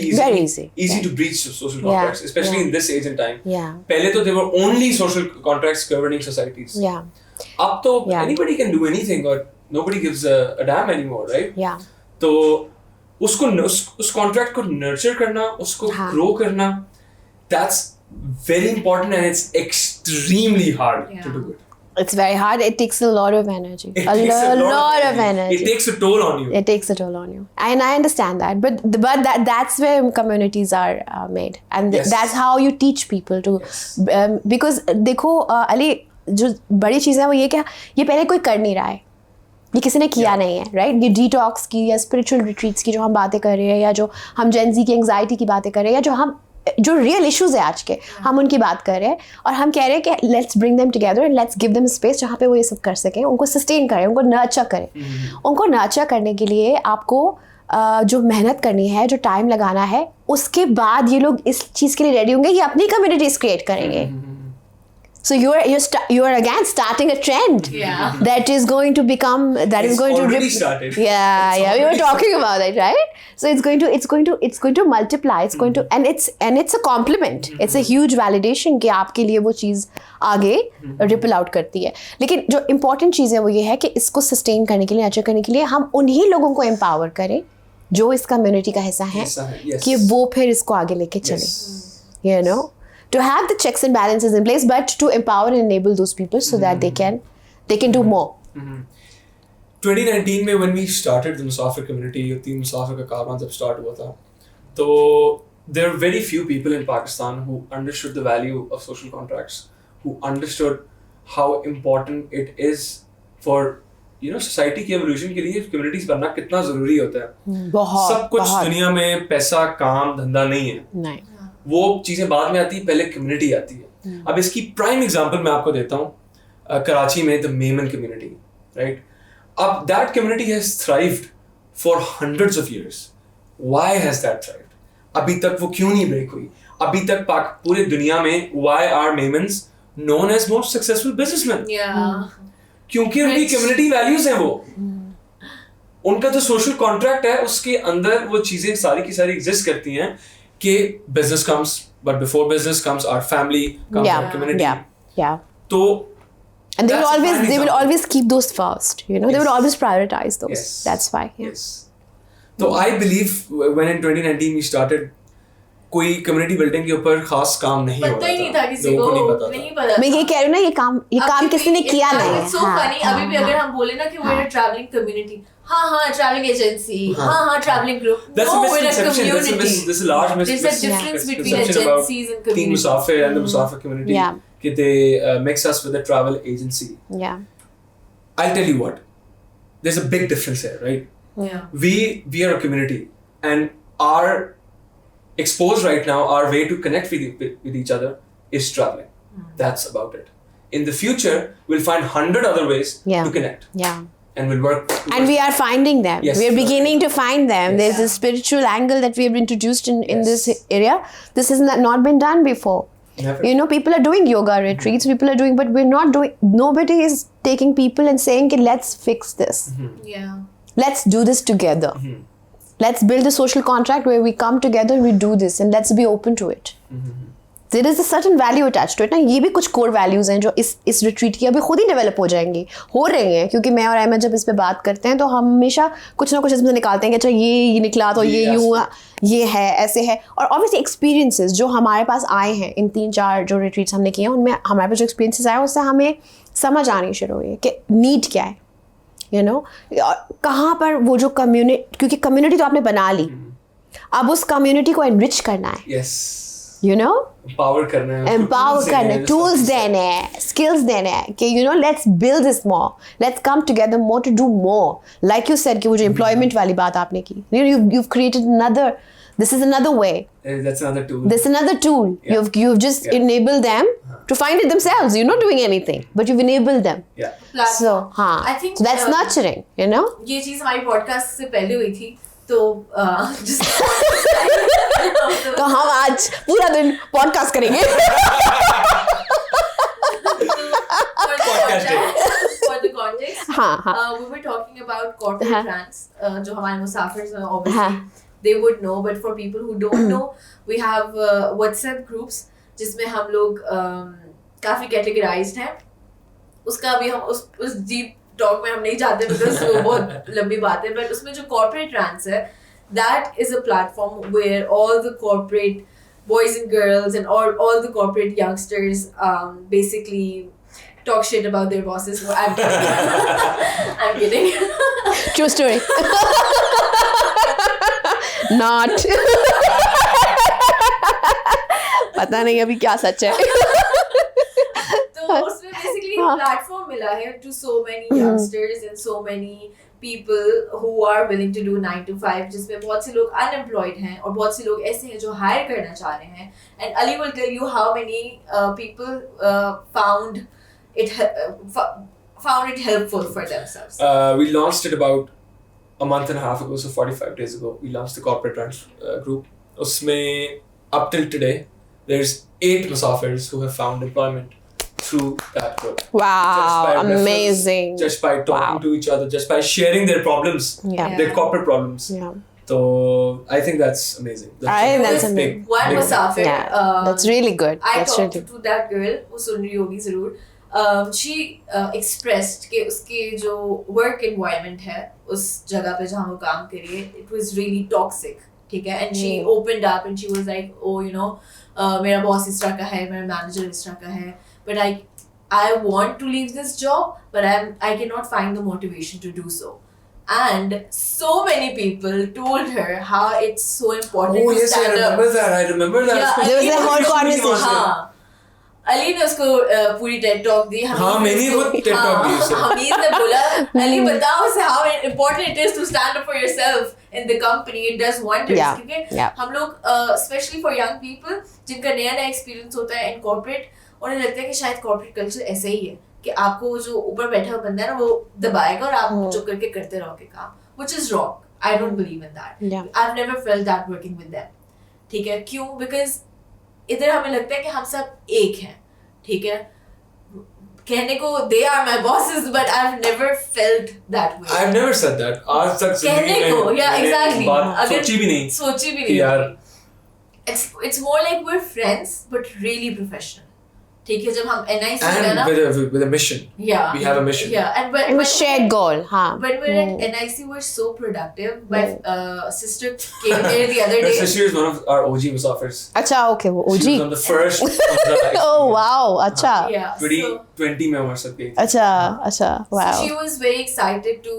easy to breach social contracts, especially in this age and time. पहले तो there were only social contracts governing societies. अब तो anybody can do anything or nobody gives a damn anymore, right? तो उसको उस contract को nurture करना, उसको grow करना, that's very important and it's extremely hard to do it. It's very hard. It takes a lot of energy. A lot of energy. It takes a toll on you. It takes a toll on you. And I understand that. But that's where communities are made. And that's how you teach people to... because देखो अली जो बड़ी चीज़ है वो ये क्या, ये पहले कोई कर नहीं रहा है. ये किसी ने किया नहीं है, राइट? ये डिटॉक्स की या स्पिरिचुअल रिट्रीट्स की जो हम बातें कर रहे हैं, या जो हम जेन ज़ी की एंग्जाइटी की बातें कर रहे हैं, या जो रियल इश्यूज है आज के, हम उनकी बात कर रहे हैं, और हम कह रहे हैं कि let's bring them together and let's give them space जहाँ पे वो ये सब कर सकें, उनको सस्टेन करें, उनको नर्चर करें. उनको नर्चर करने के लिए आपको जो मेहनत करनी है, जो टाइम लगाना है, उसके बाद ये लोग इस चीज़ के लिए रेडी होंगे, ये अपनी कम्युनिटीज क्रिएट करेंगे. So you are again starting a trend. Yeah. That is going to become It's already started. Yeah, It's we were already talking about it, right? So it's going to multiply. It's going to and it's a compliment. It's a huge validation कि आपके लिए वो चीज़ आगे ripple out करती है. लेकिन जो important चीज़ है वो ये है कि इसको सस्टेन करने के लिए, नर्चर करने के लिए हम उन्हीं लोगों को एम्पावर करें जो इस कम्युनिटी का हिस्सा है Yes. कि वो फिर इसको आगे लेके चले. Yes. You know, to have the checks and balances in place, but to empower and enable those people so that they can do more. 2019 में when we started the Musafir community, Teen Musafir का कारवां जब start हुआ था, तो there are very few people in Pakistan who understood the value of social contracts, who understood how important it is for society की evolution के लिए communities बनना कितना जरूरी होता है. बहुत सब कुछ दुनिया में पैसा, काम, धंधा नहीं है. नहीं. वो चीजें बाद में आती है, पहले कम्युनिटी आती है. अब इसकी प्राइम एग्जांपल मैं आपको देता हूँ. कराची में द मेमन कम्युनिटी, राइट? अब that community has thrived for hundreds of years. Why has that thrived? अभी तक वो क्यों नहीं ब्रेक हुई? अभी तक पूरे दुनिया में why are Memons known as most successful businessman? क्योंकि उनकी कम्युनिटी वैल्यूज हैं. वो उनका जो सोशल कॉन्ट्रैक्ट है उसके अंदर वो चीजें सारी की सारी एग्जिस्ट करती हैं कि business comes, but before business comes our family, comes our community. Yeah. So, and they will always keep those first. They will always prioritize those. Yes. That's why. Yeah. Yes. So I believe when in 2019 we started, कोई community building के ऊपर खास काम नहीं हो रहा था. पता ही नहीं था किसी को. नहीं पता. मैं ये कह रही हूँ ना, ये काम किसी ने किया नहीं है. It's so funny. अभी भी अगर हम बोले ना कि we're a traveling community. हाँ, traveling agency. हाँ, traveling group. That's no, a misconception. We're a community. There's a large There's a difference between agencies and community. Teen Musafir and the Musafir community. Yeah. That they mix us with a travel agency. Yeah. I'll tell you what. There's a big difference here, right? Yeah. We are a community, and our exposed right now, our way to connect with each other is traveling. That's about it. In the future, we'll find 100 other ways to connect. Yeah. And we'll work. And we are finding them. Yes, we are beginning to find them. Yes. There's a spiritual angle that we have introduced in this area. This has not been done before. Never. People are doing yoga retreats. People are doing, but we're not doing. Nobody is taking people and saying, "Okay, let's fix this. Yeah. Let's do this together. Let's build a social contract where we come together and we do this, and let's be open to it." There is a certain value attached to it. ना ये भी कुछ core values हैं जो इस retreat की अभी खुद ही develop हो जाएंगी, हो रही हैं, क्योंकि मैं और अहमद जब इस पे बात करते हैं तो हम हमेशा कुछ ना कुछ इसमें निकालते हैं कि अच्छा ये निकला तो ये यूँ ये है ऐसे है. और obviously experiences जो हमारे पास आए हैं इन 3-4 जो retreats हमने किए हैं उनमें हमारे पास जो experiences आए उससे हमें समझ आनी शुरू हुई है कि need क्या है, कहाँ पर वो जो community, क्योंकि community तो आपने बना ली, अब उस community को enrich करना है. Yes. Empower करना है, tools देने हैं, skills देने हैं कि let's build this more, let's come together more to do more. Like you said कि वो जो employment वाली बात आपने की, you've created this is another way. That's another tool. This is another tool. Yeah. You've just enabled them to find it themselves. You're not doing anything, but you've enabled them. Yeah. So, I think so that's nurturing, ये चीज़ हमारी podcast से पहले हुई थी. तो तो हम आज पूरा दिन पॉडकास्ट करेंगे. For the context, we were talking about corporate trans. जो हमारे मुसाफिर हैं, obviously they would know, but for people who don't know, we have WhatsApp groups जिसमें हम लोग काफी categorized हैं. उसका अभी हम उस deep टॉक में हम नहीं जाते बिकॉज वो बहुत लंबी बात है. बट उसमें जो कॉर्पोरेट ट्रांस है, that is a platform where all the corporate boys and girls and all the corporate youngsters basically talk shit about their bosses. No, I'm kidding. I'm kidding. True story. Not. पता नहीं अभी क्या सच है. तो उसमें basically platform मिला है to so many youngsters and so many people who are willing to do 9 to 5, जिसमें बहुत से लोग unemployed हैं और बहुत से लोग ऐसे हैं जो hire करना चाह रहे हैं. And Ali will tell you how many people found it helpful for themselves. We launched it about a month and a half ago, so 45 days ago. We launched the corporate trans group. उसमें up till today, there's 8 Musafirs who have found employment through that girl. Wow, Just by referrals, amazing. Just by talking to each other, just by sharing their problems, Yeah. their corporate problems. Yeah. So I think that's amazing. I think that's big, amazing. One big Musafir. Yeah, that's really good. I That's talked really to that girl, वो सुन रही होगी जरूर. She expressed कि उसके जो work environment है उस जगह पे जहाँ वो काम कर रही है, it was really toxic, ठीक है? And she opened up and she was like, oh, you know, मेरा boss इस तरह का है, मेरा manager इस तरह का है, but I want to leave this job, but I cannot find the motivation to do so. And so many people told her how it's so important Oh to yes, I stand up. remember that. I remember that. Yeah, There was a Ali whole ने conversation. हाँ, अली ने उसको पूरी TED talk दी. हाँ, मैंने वो TED talk दी उसे. हमीद ने बोला, अली बताओ उसे how important it is to stand up for yourself in the company. It does wonders. Yeah, क्योंकि yeah. हम लोग especially for young people जिनका नया experience होता है in corporate, उन्हें लगता है कि शायद corporate culture ऐसा ही है कि आपको जो ऊपर बैठा हुआ बंदा है ना वो दबाएगा और आप चुप करके करते रहोगे काम, which is wrong. I don't believe in that. Yeah. I've never felt that working with them. ठीक है, क्यों? Because इधर हमें लगता है कि हम सब एक हैं, ठीक है? कहने को they are my bosses, but I've never felt that way. I've never said that. आज तक कहने को, yeah, मैंने exactly. बात अगर सोची भी नहीं सोची भी कि नहीं यार it's more like we're friends but really professional. ठीक है, जब हम NIC में and ना with a mission. yeah We have a mission. yeah and It was shared goal, हाँ. when we're at NIC we're so productive. My sister came here the other Her day. sister is one of our OG Musafirs. अच्छा, okay, वो She OG. was on the first of the Oh wow, अच्छा. yeah 2020 में हमारे साथ गई थी. अच्छा, wow. so she was very excited to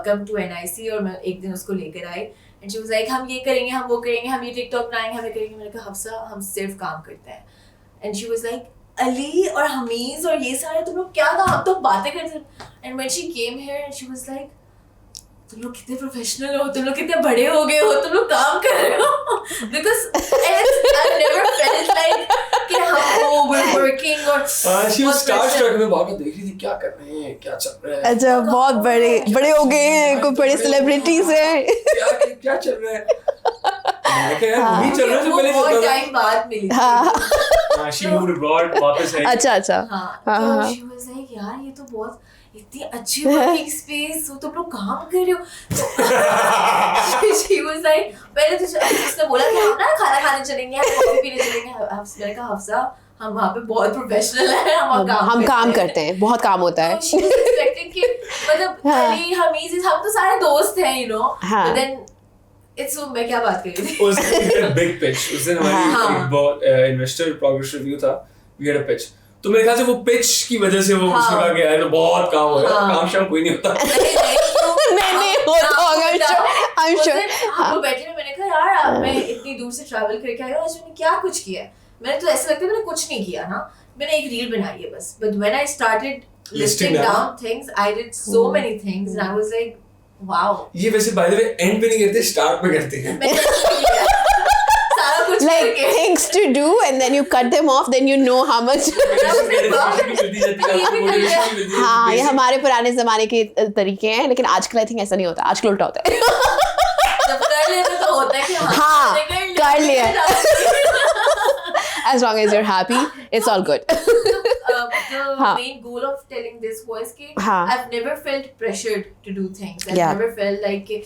come to NIC और मैं एक दिन उसको लेकर आई and she was like हम ये करेंगे, हम वो करेंगे, हम ये TikTok बनाएंगे, हम ये करेंगे. मैंने कहा हफ्सा हम सिर्फ काम करते हैं. and she was like Ali और हमीज और ये सारे तुम लोग क्या था, हम तो बातें करते. and when she came here and she was like तुम लोग कितने प्रोफेशनल हो, तुम लोग कितने बड़े हो गए हो, तुम लोग काम कर रहे हो. because I've never felt like कि हम we're working or She was starstruck में बाहर देख रही थी क्या कर रहे हैं, क्या चल रहा है, अच्छा, बहुत बड़े हो गए हैं, कोई बड़े सेलिब्रिटीज हैं. क्या चल रहा है. मैंने कहा यार वही चल रहा है जो पहले बहुत चलता था. टाइम बाद मिली. हाँ, she moved abroad वापस आई. अच्छा. हाँ, तो she was like यार ये तो बहुत इतनी अच्छी वर्किंग स्पेस, तुम लोग काम कर रहे हो. she was like पहले तो उसने बोला कि हम ना खाना खाने चलेंगे, हम कॉफी पीने चलेंगे. मैंने कहा हफ्सा हम वहाँ पे बहुत प्रोफेशनल हैं, हम काम करते हैं, बहुत काम होता है. So she was expecting कि मतलब अली हमीज हम तो सारे दोस्त हैं, you know. हाँ. But then it's मैं क्या बात कर रही थी. उस दिन big pitch. उस दिन हमारी एक बहुत investor progress review था. We had a pitch. तो मेरे ख्याल से वो pitch की वजह से वो उसने कहा कि यार तो बहुत काम हो गया. काम शाम कोई नहीं होता. नहीं होता होगा. I'm sure. हम लोग बैठे, मैंने कहा यार मैं इतनी दूर से ट्रैवल करके आई हूँ, आज मैंने क्या कुछ किया है. मैंने तो ऐसा लगता है मैंने कुछ नहीं किया ना, मैंने एक रील बनाई है बस. But when I started listing down things, I did so many things and I was like wow. ये वैसे by the way end पे नहीं करते, start पे करते हैं. सारा कुछ Like करके things to do and then you cut them off, then you know how much. हाँ, ये हमारे पुराने जमाने के तरीके हैं, लेकिन आजकल आई थिंक ऐसा नहीं होता. आजकल उल्टा होता है. जब कर लेते तो होता है कि हाँ, मैंने कर लिया. As long as you're happy, it's all good. The main goal of telling this was कि I've never felt pressured to do things. I've never felt like कि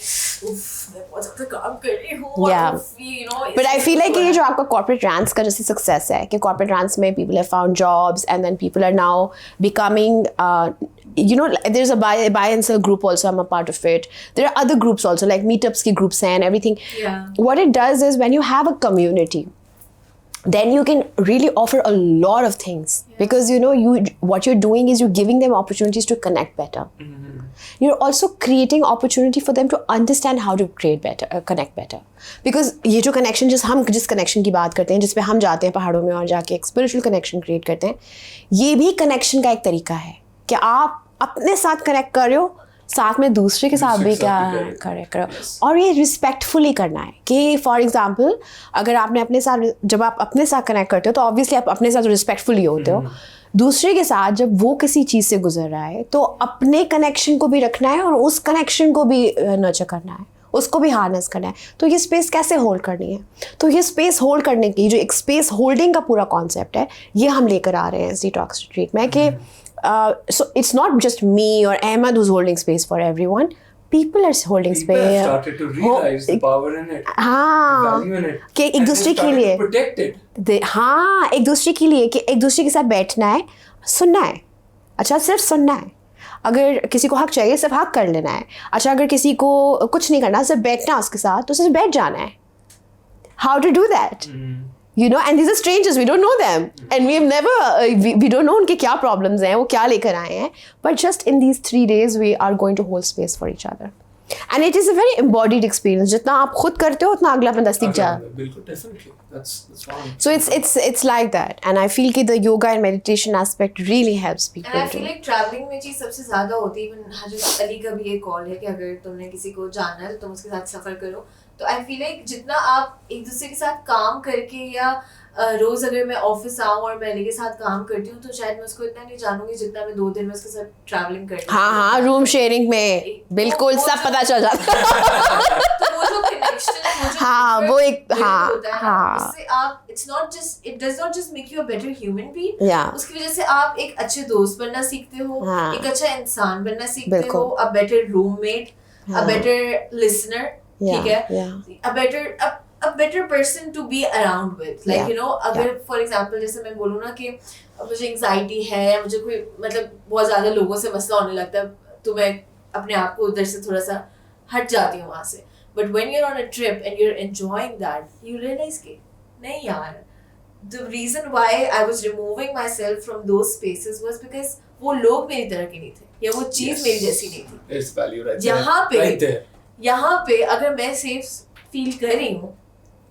उफ मैं बहुत ज़्यादा काम कर रही हूँ. Yeah. You know. But I feel like ये जो आपका corporate rants का जैसे success है कि corporate rants में people have found jobs and then people are now becoming you know, there's a buy and sell group also. I'm a part of it. There are other groups also like meetups की groups and everything. Yeah. What it does is when you have a community, then you can really offer a lot of things because you know what you're doing is you're giving them opportunities to connect better. You're also creating opportunity for them to understand how to create better, connect better. Because ये जो connection हम जिस connection की बात करते हैं, जिस पे हम जाते हैं पहाड़ों में और जाके एक spiritual connection create करते हैं, ये भी connection का एक तरीका है कि आप अपने साथ connect कर रहे हो, साथ में दूसरे के साथ भी क्या करेक्ट करो. और ये रिस्पेक्टफुली करना है कि फॉर एग्जांपल अगर आपने अपने साथ, जब आप अपने साथ कनेक्ट करते हो तो ऑब्वियसली आप अपने साथ रिस्पेक्टफुली होते हो. दूसरे के साथ जब वो किसी चीज़ से गुजर रहा है तो अपने कनेक्शन को भी रखना है और उस कनेक्शन को भी नर्चर करना है, उसको भी हार्नेस करना है, तो ये स्पेस कैसे होल्ड करनी है? तो ये स्पेस होल्ड करने की जो एक स्पेस होल्डिंग का पूरा कॉन्सेप्ट है, ये हम लेकर आ रहे हैं इस डिटॉक्स रिट्रीट में कि so it's not just me or Ahmed who's holding space for everyone. People are holding People have space. started to realize the power in it, the हाँ, value in it, कि एक and दूसरे they के started लिए to protect it. हाँ, एक दूसरे के लिए कि एक दूसरे के साथ बैठना है, सुनना है, अच्छा सिर्फ सुनना है। अगर किसी को हक चाहिए सिर्फ हक कर लेना है। अच्छा अगर किसी को कुछ नहीं करना, सिर्फ बैठना उसके साथ, तो सिर्फ बैठ जाना है। How to do that? You know, and these are strangers, we don't know them, and we have never, we don't know उनके क्या problems हैं, वो क्या लेकर आए हैं, but just in these 3 days we are going to hold space for each other, and it is a very embodied experience. जितना आप खुद करते हो उतना अगला बंदा सीख जाए। बिल्कुल, definitely, that's fine. So it's like that, and I feel कि the yoga and meditation aspect really helps people. And I feel like traveling में चीज सबसे ज्यादा होती है। इवन हजरत अली का भी एक कॉल है कि अगर तुमने किसी को जाना है तो तुम उसके साथ सफर करो। तो आई फील लाइक जितना आप एक दूसरे के साथ काम करके या रोज अगर मैं ऑफिस आऊँ और मैं अली के साथ काम करती हूँ तो शायद मैं उसको इतना नहीं जानूंगी जितना मैं 2 दिन में उसके साथ ट्रैवलिंग करती हूँ। हाँ, रूम शेयरिंग में बिल्कुल सब पता चल जाता है। तो वो जो कनेक्शन है, हाँ, वो एक हाँ, उससे आप it does not just make you a better human being, उसकी वजह से आप एक अच्छे दोस्त बनना सीखते हो, एक अच्छा इंसान बनना सीखते हो, a better roommate, a better listener, ठीक है, a better person to be around with, like you know, अगर for example जैसे मैं बोलूँ ना कि मुझे anxiety है, मुझे कोई मतलब बहुत ज़्यादा लोगों से मसला होने लगता है, तो मैं अपने आप को उधर से थोड़ा सा हट जाती हूँ वहाँ से। But when you're on a trip and you're enjoying that, you realize कि नहीं यार, the reason why I was removing myself from those spaces was because वो लोग मेरी तरह के नहीं थे या वो चीज़ मेरी जैसी नहीं थी। It's value right there. यहाँ पे अगर मैं सेफ फील कर रही हूँ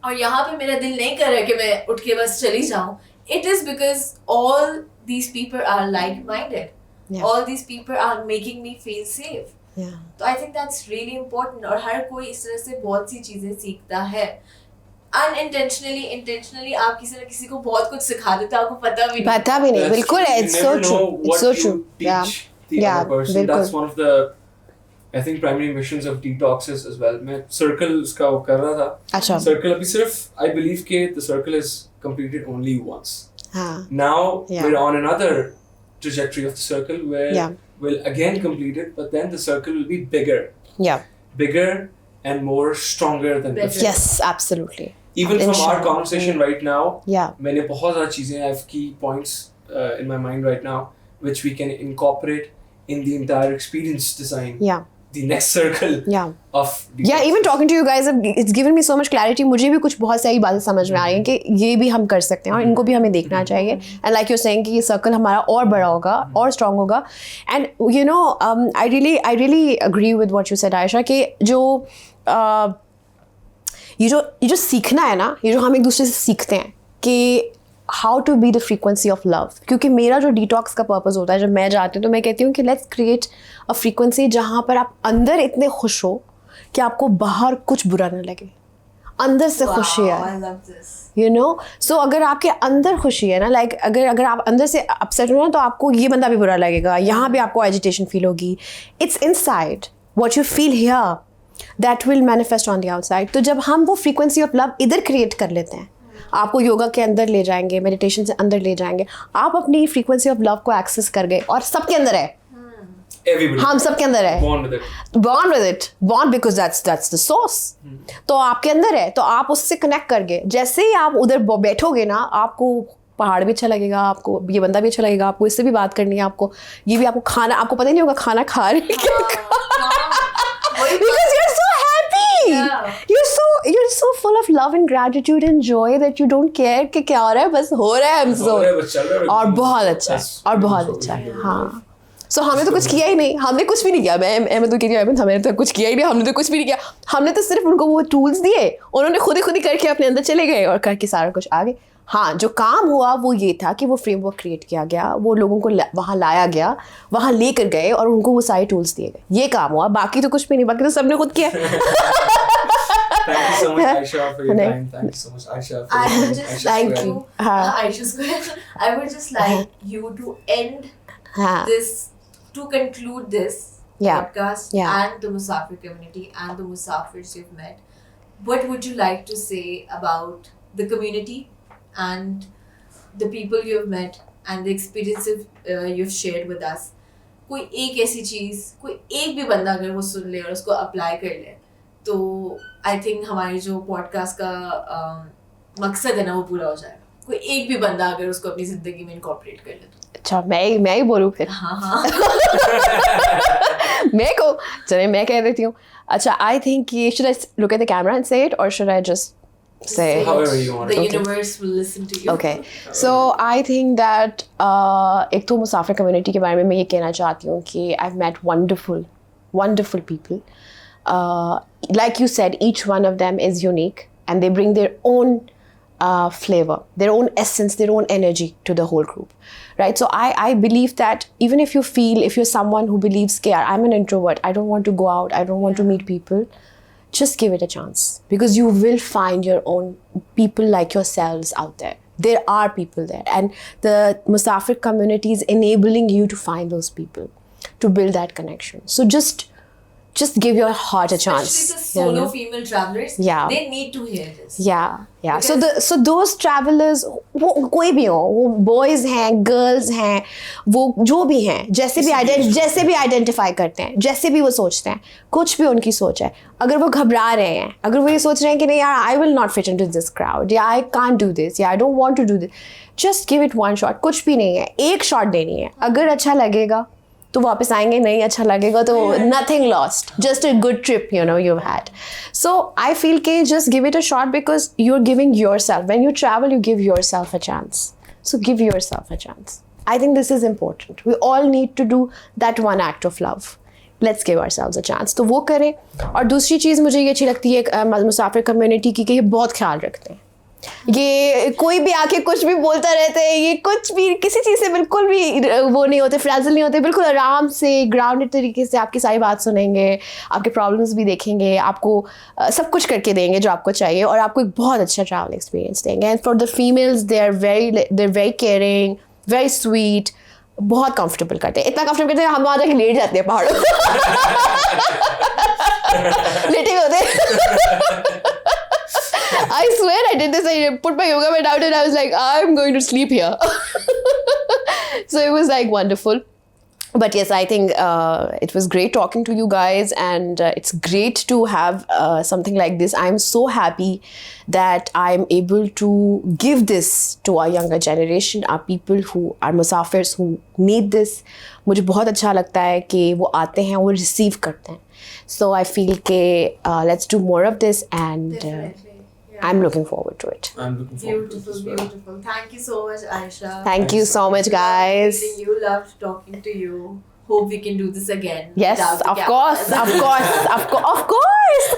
और यहाँ पे मेरा दिल नहीं कर रहा कि मैं उठ के बस चली जाऊँ, it is because all these people are like-minded. All these people are making me feel safe. तो I think that's really important, और हर कोई इस तरह से बहुत सी चीजें सीखता है। Unintentionally, intentionally आप किसी न किसी को बहुत कुछ सिखा देते हो, आपको पता भी नहीं। बिल्कुल, it's so true. It's so true. Yeah, person. That's one of the, I think, primary missions of detoxes as well. मैं circle उसका वो कर रहा था। अच्छा। Circle अभी सिर्फ I believe कि the circle is completed only once. हाँ। Now we're on another trajectory of the circle where we'll again complete it, but then the circle will be bigger. Yeah. Bigger and more stronger than before. Yes, absolutely. Even from our conversation right now, मैंने बहुत सारी चीजें, I have key points in my mind right now which we can incorporate in the entire experience design. The next circle of detox. Even talking to you guys, it's given me so much clarity. मुझे भी कुछ बहुत सारी बातें समझ में आ रही हैं कि ये भी हम कर सकते हैं और इनको भी हमें देखना चाहिए। And like you're saying कि ये circle हमारा और बड़ा होगा और strong होगा। And you know, I really agree with what you said, Aisha, कि जो ये जो सीखना है ना, ये जो हम एक दूसरे से सीखते हैं कि how to be the frequency of love, क्योंकि मेरा जो डिटॉक्स का पर्पस होता है, जब मैं जाती हूँ तो मैं कहती हूँ कि लेट्स क्रिएट अ फ्रीक्वेंसी जहाँ पर आप अंदर इतने खुश हो कि आपको बाहर कुछ बुरा ना लगे, अंदर से खुशी है, यू नो। सो अगर आपके अंदर खुशी है ना, लाइक अगर आप अंदर से अपसेट हो ना तो आपको ये बंदा भी बुरा लगेगा, यहाँ भी आपको एजिटेशन फील होगी। It's inside what you feel here that will manifest on the outside. तो जब हम वो फ्रीक्वेंसी ऑफ लव इधर क्रिएट कर लेते हैं, आपको योगा के अंदर ले जाएंगे, मेडिटेशन से अंदर ले जाएंगे, आप अपनी फ्रीक्वेंसी ऑफ लव को एक्सेस कर गए और सबके अंदर है। हम सबके अंदर है। Born with it because that's the source. तो आपके अंदर है, तो आप उससे कनेक्ट कर गए। जैसे ही आप उधर बैठोगे ना, आपको पहाड़ भी अच्छा लगेगा, आपको ये बंदा भी अच्छा लगेगा, आपको इससे भी बात करनी है, आपको ये भी, आपको खाना, आपको पता ही नहीं होगा खाना खा रहे हैं because you're so happy. You're so full of love and gratitude and joy that you don't care कि क्या हो रहा है, बस हो रहा है हमसे, और बहुत अच्छा है, और बहुत अच्छा है। हाँ, सो हमने तो कुछ किया ही नहीं, हमने कुछ भी नहीं किया। मैं तो कहती हूँ हमने तो कुछ किया ही नहीं, हमने तो कुछ भी नहीं किया। हमने तो सिर्फ उनको वो टूल्स दिए, उन्होंने खुद ही करके अपने अंदर चले गए और करके सारा कुछ आ गए। हाँ, जो काम हुआ वो ये था कि वो फ्रेमवर्क क्रिएट किया गया, वो लोगों को वहाँ लाया गया, वहाँ लेकर गए और उनको वो सारे टूल्स दिए गए, ये काम हुआ। बाकी तो कुछ भी नहीं, बाकी तो सबने खुद किया। Thank you so much, Aisha, for your time. Thank you so much, Aisha. Thank you. Aisha Square. I would just like you to end this, to conclude this, Yeah. podcast Yeah. and the Musafir community and the Musafirs you've met, what would you like to say about the community and the people you've met and the experiences you've shared with us? कोई एक ऐसी चीज़, कोई एक भी बंदा अगर वो सुन ले और उसको अप्लाई कर ले, तो आई थिंक हमारी जो पॉडकास्ट का मकसद है ना वो पूरा हो जाएगा. कोई एक भी बंदा अगर उसको अपनी ज़िंदगी में इनकॉर्पोरेट कर ले तो. अच्छा मैं ही बोलूँ फिर. हाँ. चलिए मैं कह देती हूँ. अच्छा, I think should I look at the camera and say it or should I just say it? However you want. The Okay. universe will listen to you. Okay. So I think that एक तो मुसाफिर community के बारे में मैं ये कहना चाहती हूँ कि I've met wonderful people. Like you said, each one of them is unique and they bring their own flavor, their own essence, their own energy to the whole group, right? So I believe that even if you're someone who believes, I'm an introvert, I don't want to go out, I don't want to meet people, just give it a chance because you will find your own people like yourselves out there. There are people there and the Musafir community is enabling you to find those people, to build that connection. So just give your heart a chance. Especially the solo female travelers, Yeah. they need to hear this. Yeah. Because- So those travelers, वो कोई भी हो, वो boys हैं, girls हैं, वो जो भी हैं, जैसे भी identify करते हैं, जैसे भी वो सोचते हैं, कुछ भी उनकी सोच है. अगर वो घबरा रहे हैं, अगर वो ये सोच रहे हैं कि नहीं यार, I will not fit into this crowd, या I can't do this, या I don't want to do this, just give it one shot. कुछ भी नहीं है, एक shot देनी है. अगर अच्छा लगेगा तो वापस आएंगे, नहीं अच्छा लगेगा तो nothing lost, just a good trip you've had. So I feel कि just give it a shot because you're giving yourself, when you travel you give yourself a chance, so give yourself a chance. I think this is important. We all need to do that one act of love. Let's give ourselves a chance. तो वो करें. और दूसरी चीज़ मुझे ये अच्छी लगती है मुसाफिर कम्युनिटी की कि ये बहुत ख्याल रखते हैं. ये कोई भी आके कुछ भी बोलता रहते हैं, ये कुछ भी किसी चीज़ से बिल्कुल भी वो नहीं होते, फ्रैजल नहीं होते, बिल्कुल आराम से ग्राउंडेड तरीके से आपकी सारी बात सुनेंगे, आपके प्रॉब्लम्स भी देखेंगे, आपको सब कुछ करके देंगे जो आपको चाहिए और आपको एक बहुत अच्छा ट्रैवल एक्सपीरियंस देंगे. And for the females they are very caring, very sweet, बहुत कंफर्टेबल करते हैं. इतना कंफर्टेबल करते हैं हम वहाँ जाके लेट जाते हैं पहाड़ों लेटे होते हैं. I swear I did this. I put my yoga mat out and I was like, I'm going to sleep here. So it was like wonderful. But yes, I think it was great talking to you guys and it's great to have something like this. I'm so happy that I'm able to give this to our younger generation, our people who are musafirs who need this. मुझे बहुत अच्छा लगता है कि वो आते हैं, वो receive करते हैं. So I feel कि let's do more of this and Definitely. I'm looking forward to it. I'm looking forward to this as well. Beautiful. Thank you so much, Aisha. Thank you so much, guys. Loved meeting you, loved talking to you. Hope we can do this again. Yes, without the of course, cameras. of course.